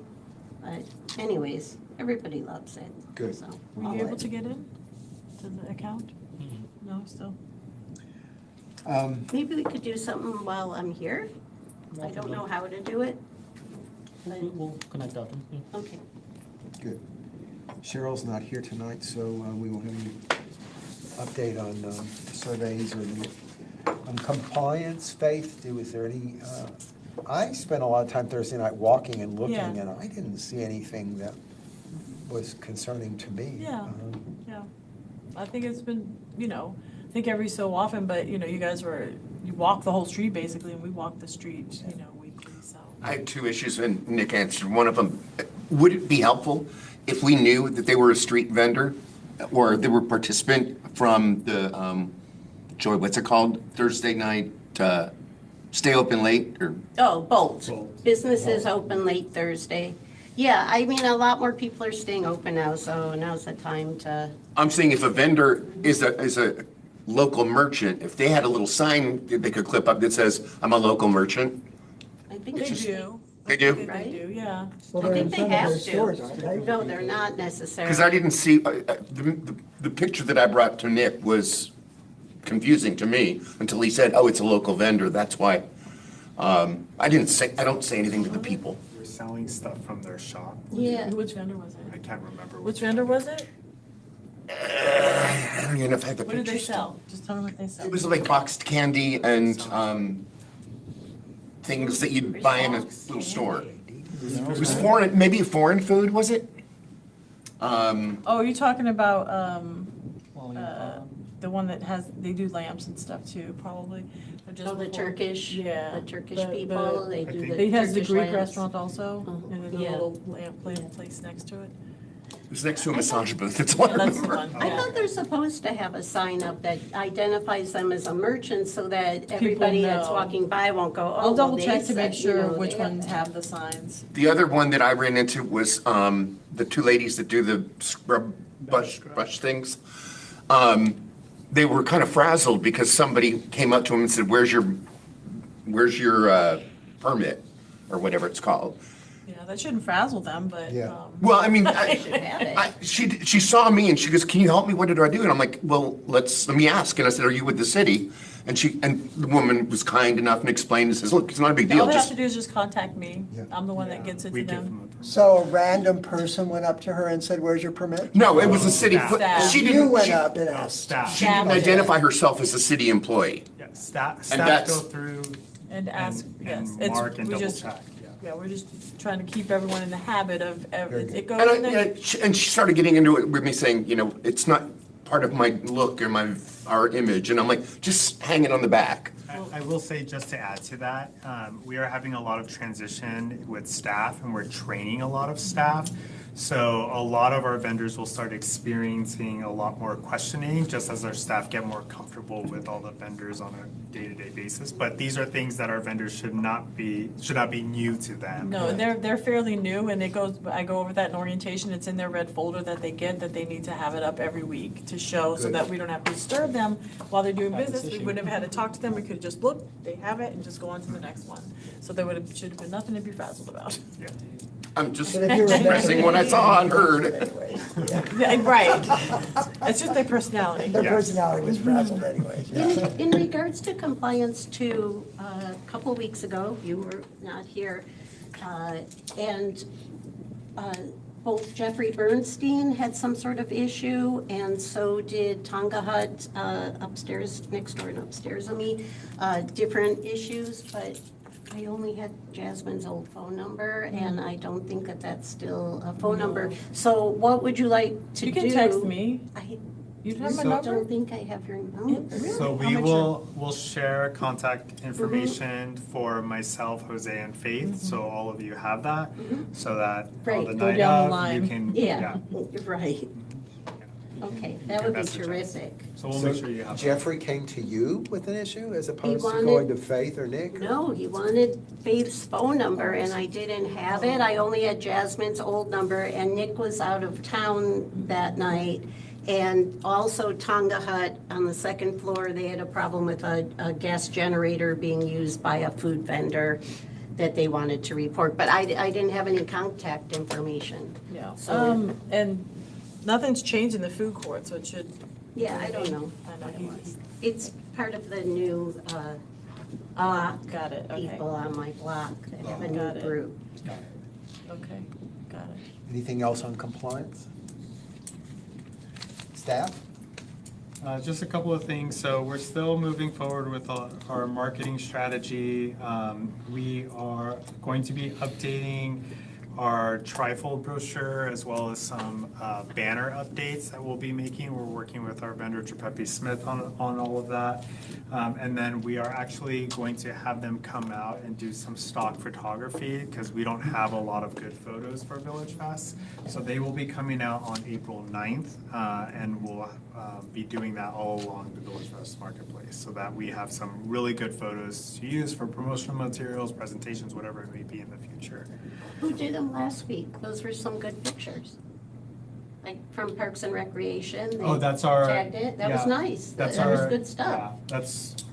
But anyways, everybody loves it. Good. So, Were I'll you able let- to get in to the account? No, still? Maybe we could do something while I'm here. I don't know how to do it. but- We'll connect up. Okay. Good. Cheryl's not here tonight, so we won't have any update on the surveys or the compliance. Faith, is there any, I spent a lot of time Thursday night walking and looking, Yeah. and I didn't see anything that was concerning to me. Yeah. Yeah. I think it's been, I think every so often, but, you guys you walk the whole street basically, and we walk the street, weekly, so. I had two issues, and Nick answered one of them. Would it be helpful if we knew that they were a street vendor or they were a participant from the, Joy, what's it called? Thursday night, stay open late or? Oh, both. Businesses open late Thursday. Yeah, I mean, a lot more people are staying open now, so now's the time to. I'm saying if a vendor is a local merchant, if they had a little sign that they could clip up that says, I'm a local merchant. I think They do. They do? They do, yeah. Well, I they're think in they front of have their stores, aren't to. they? No, they're not necessarily. Because I didn't see, the picture that I brought to Nick was confusing to me until he said, oh, it's a local vendor, that's why. I don't say anything to the people. We're selling stuff from their shop. Yeah. Which vendor was it? I can't remember. Which vendor was it? I don't even know if I have the What did they pictures. sell? Just tell me what they sell. It was like boxed candy and things that you'd buy in a little store. It was foreign, maybe foreign food, was it? Oh, you're talking about, the one that they do lamps and stuff too, probably. They're just Oh, the before- Turkish, Yeah. the Turkish people, they do the He has the Turkish Greek lamps. restaurant also, and then a Yeah. little lamp place next to it. It was next to a massage booth, that's what I That's the remember. one, I yeah. thought they're supposed to have a sign up that identifies them as a merchant so that everybody that's know. walking by won't go, oh, I'll well, double they check to make said, you sure know, which they ones have the signs. The other one that I ran into was the two ladies that do the scrub brush things. They were kind of frazzled because somebody came up to them and said, where's your permit, or whatever it's called. Yeah, that shouldn't frazzle them, but. Well, I mean, They should have it. she saw me and she goes, can you help me? What did I do? And I'm like, well, let me ask. And I said, are you with the city? And the woman was kind enough and explained and says, look, it's not a big All deal. they have Just to do is just contact me. I'm the one that gets it We to give them. them So a random person went up to her and said, where's your permit? No, it was a city. Staff. She You didn't. went She, up and asked. staff. she didn't identify herself as a city employee. Yeah, staff go that's- through And ask, yes. and It's- mark and we double just- check. Yeah, we're just trying to keep everyone in the habit of, it goes And, in there. and she started getting into it with me saying, it's not part of my look or our image. And I'm like, just hang it on the back. I will say, just to add to that, we are having a lot of transition with staff, and we're training a lot of staff. So a lot of our vendors will start experiencing a lot more questioning, just as our staff get more comfortable with all the vendors on a day-to-day basis. But these are things that our vendors should not be new to them. No, and they're fairly new, and I go over that in orientation, it's in their red folder that they get, that they need to have it up every week to show, so that we don't have to disturb them while they're doing business. We wouldn't have had to talk to them, we could just look, they have it, and just go on to the next one. So there should have been nothing to be frazzled about. Yeah. I'm just But if you're a expressing what I saw and heard. Yeah, right. It's just their personality. Their personality was frazzled anyways. Yeah. In regards to compliance too, a couple weeks ago, you were not here, and both Jeffrey Bernstein had some sort of issue, and so did Tonga Hut upstairs, next door and upstairs of me, different issues, but I only had Jasmine's old phone number, and I don't think that that's still a phone number. So what would you like to do? You can text me. I You have my So- number? don't think I have your number. So I'll we make we'll share contact information for myself, Jose, and Faith, so all of you have that, so that on Great. the Go night down the of, you line. can, Yeah, right. Okay, that would be message us. terrific. So we'll make sure you have that. Jeffrey came to you with an issue as opposed to wanted- going to Faith or Nick? No, he wanted Faith's phone number, and I didn't have it. I only had Jasmine's old number, and Nick was out of town that night. And also Tonga Hut on the second floor, they had a problem with a gas generator being used by a food vendor that they wanted to report, but I didn't have any contact information. Yeah, So- and nothing's changed in the food court, so it should. Yeah, I don't know. I know, It's part of the new block got it, okay. people on my block that have a Got new it. group. Okay, got it. Anything else on compliance? Staff? Just a couple of things. So we're still moving forward with our marketing strategy. We are going to be updating our trifold brochure, as well as some banner updates that we'll be making. We're working with our vendor, Trepepe Smith, on all of that. And then we are actually going to have them come out and do some stock photography, because we don't have a lot of good photos for Village Fest. So they will be coming out on April 9th, and we'll be doing that all along the Village Fest marketplace, so that we have some really good photos to use for promotional materials, presentations, whatever it may be in the future. Who did them last week? Those were some good pictures. Like from Parks and Recreation. Oh, that's our. Tagged it. That was yeah, nice. That's That our, was good stuff. Yeah,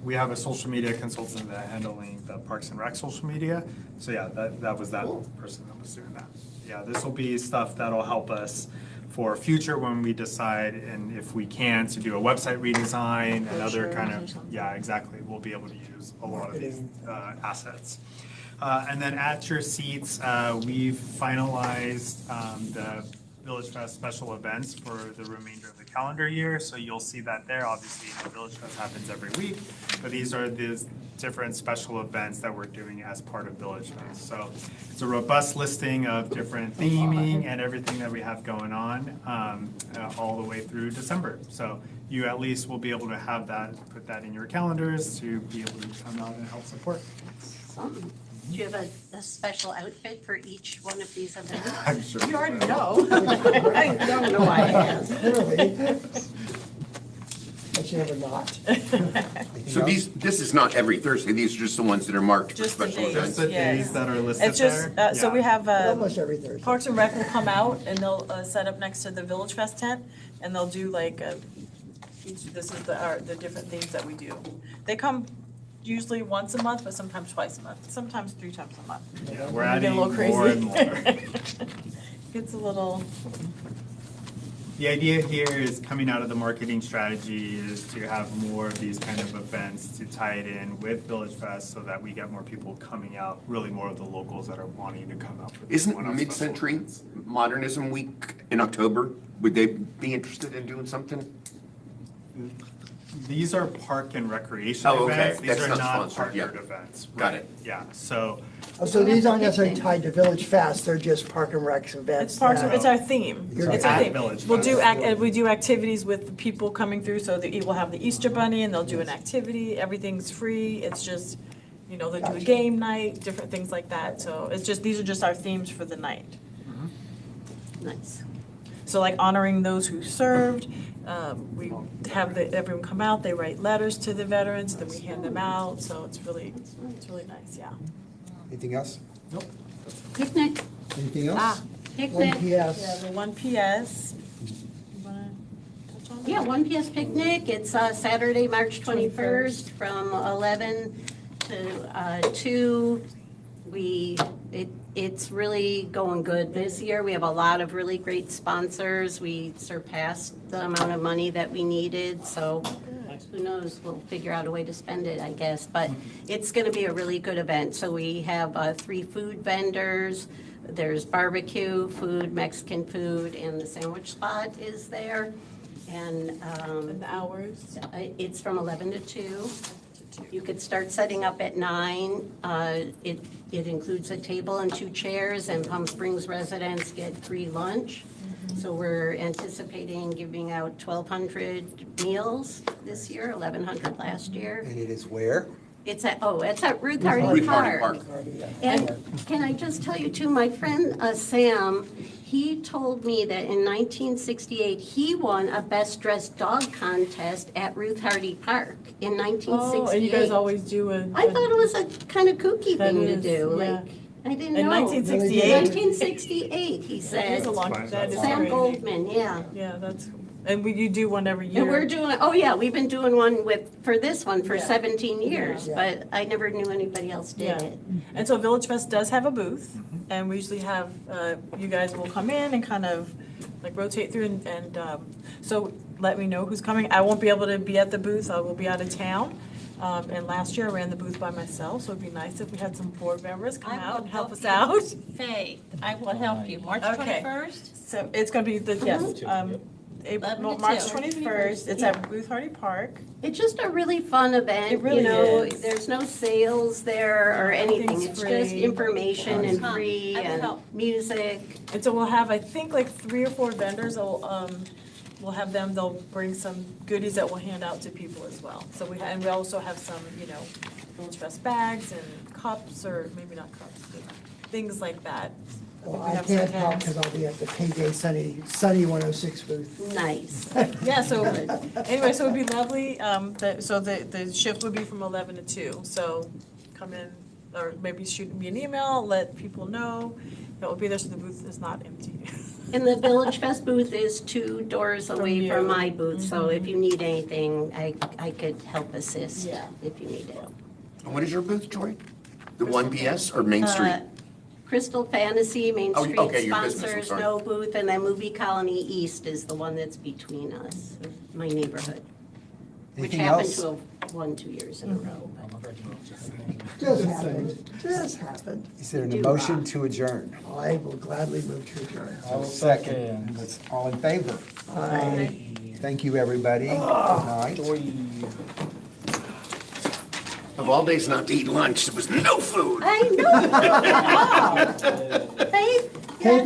we have a social media consultant that handling the Parks and Rec social media. So yeah, that was that person that was doing that. Yeah, this will be stuff that'll help us for future when we decide, and if we can, to do a website redesign and other kind of, yeah, exactly. We'll be able to use a lot of these assets. And then at your seats, we've finalized the Village Fest special events for the remainder of the calendar year. So you'll see that there. Obviously, the Village Fest happens every week, but these are the different special events that we're doing as part of Village Fest. So it's a robust listing of different theming and everything that we have going on all the way through December. So you at least will be able to have that, put that in your calendars to be able to come out and help support. Something. Do you have a special outfit for each one of these events? I'm sure. You already know. I don't know why I asked. Clearly. But you never not. So this is not every Thursday, these are just the ones that are marked for Just the special days. events? Just the days that are listed It's just, there. so we have, Almost every Thursday. Parks and Rec will come out and they'll set up next to the Village Fest tent, and they'll do like this is the different things that we do. They come usually once a month, but sometimes twice a month, sometimes 3 times a month. Yeah, we're We get a adding little crazy. more and more. Gets a little, The idea here is, coming out of the marketing strategy, is to have more of these kind of events to tie it in with Village Fest, so that we get more people coming out, really more of the locals that are wanting to come out. for these Isn't one-off special Mid-Century events. Modernism Week in October? Would they be interested in doing something? These are park and recreation Oh, okay. events. These That's are not not sponsored, yeah. partnered events. Got right. it. Yeah, so Oh, so these aren't necessarily tied to Village Fest, they're just Park and Recs events. it's parks, that- it's our theme. You're It's our at theme. Village We'll do, Fest. we do activities with the people coming through, so we'll have the Easter Bunny and they'll do an activity, everything's free, it's just, they'll do a game night, different things like that, so it's just, these are just our themes for the night. Nice. So like honoring those who served, we have everyone come out, they write letters to the veterans, then we hand them out, so it's really nice, yeah. Anything else? Nope. Picnic. Anything else? Ah, Picnic. One yeah, PS. the 1 PS. You wanna touch on that? Yeah, 1 PS Picnic. It's Saturday, March 21st from 11 to 2. It's really going good this year. We have a lot of really great sponsors. We surpassed the amount of money that we needed, so who knows, we'll figure out a way to spend it, I guess. But it's going to be a really good event. So we have 3 food vendors. There's barbecue food, Mexican food, and the sandwich spot is there. And And the hours? it's from 11 to 2. You could start setting up at 9. It includes a table and 2 chairs, and Palm Springs residents get free lunch. So we're anticipating giving out 1,200 meals this year, 1,100 last year. And it is where? It's at Ruth Hardy Ruth Hardy Park. And can I just tell you too, my friend Sam, he told me that in 1968, he won a Best Dressed Dog contest at Ruth Hardy Park in 1968. Oh, and you guys always do I thought it was a kind of kooky That thing to is, do, yeah. like, I didn't In know. 1968? 1968, he That said. is a long, that is Sam crazy. Goldman, yeah. Yeah, that's, and you do one every year. And we're doing, oh yeah, we've been doing one for this one for Yeah. 17 years, Yeah. but I never knew anybody else did Yeah. it. And so Village Fest does have a booth, and we usually have, you guys will come in and kind of like rotate through, and so let me know who's coming. I won't be able to be at the booth, I will be out of town. And last year I ran the booth by myself, so it'd be nice if we had some board members come out and help us out. Faith, I will help you. March Okay. 21st? So it's gonna be the, yes, March 21st. It's at Ruth Hardy Park. It's just a really fun event. It really you know, is. There's no sales there or anything. Everything's It's just free. information and Fun. free I will and help. music. And so we'll have, I think, like 3 or 4 vendors. We'll have them. They'll bring some goodies that we'll hand out to people as well. So and we also have some, Village Fest bags and cups, or maybe not cups, but things like that. Well, We I have some can't help hats. because I'll be at the KJ Sunny 106 booth. Nice. Yeah, so, anyway, so it'd be lovely, so the shift would be from 11 to 2, so come in, or maybe shoot me an email, let people know that we'll be there, so the booth is not empty. And the Village Fest booth is 2 doors away from my booth, so if you need anything, I could help assist if you need it. What is your booth, Joy? The 1PS or Main Street? Crystal Fantasy, Main Oh, Street okay, your business, I'm sponsors, sorry. no booth, and then Movie Colony East is the one that's between us, my neighborhood. Which Anything happened else? to have won 2 years in a row. Just happened, just happened. Is there an Do motion rock. to adjourn? I will gladly move to adjourn. I will Second. second. Let's- All in favor? Aye. Thank you, everybody. Good night. Of all days not to eat lunch, there was no food. I know. Wow. Faith,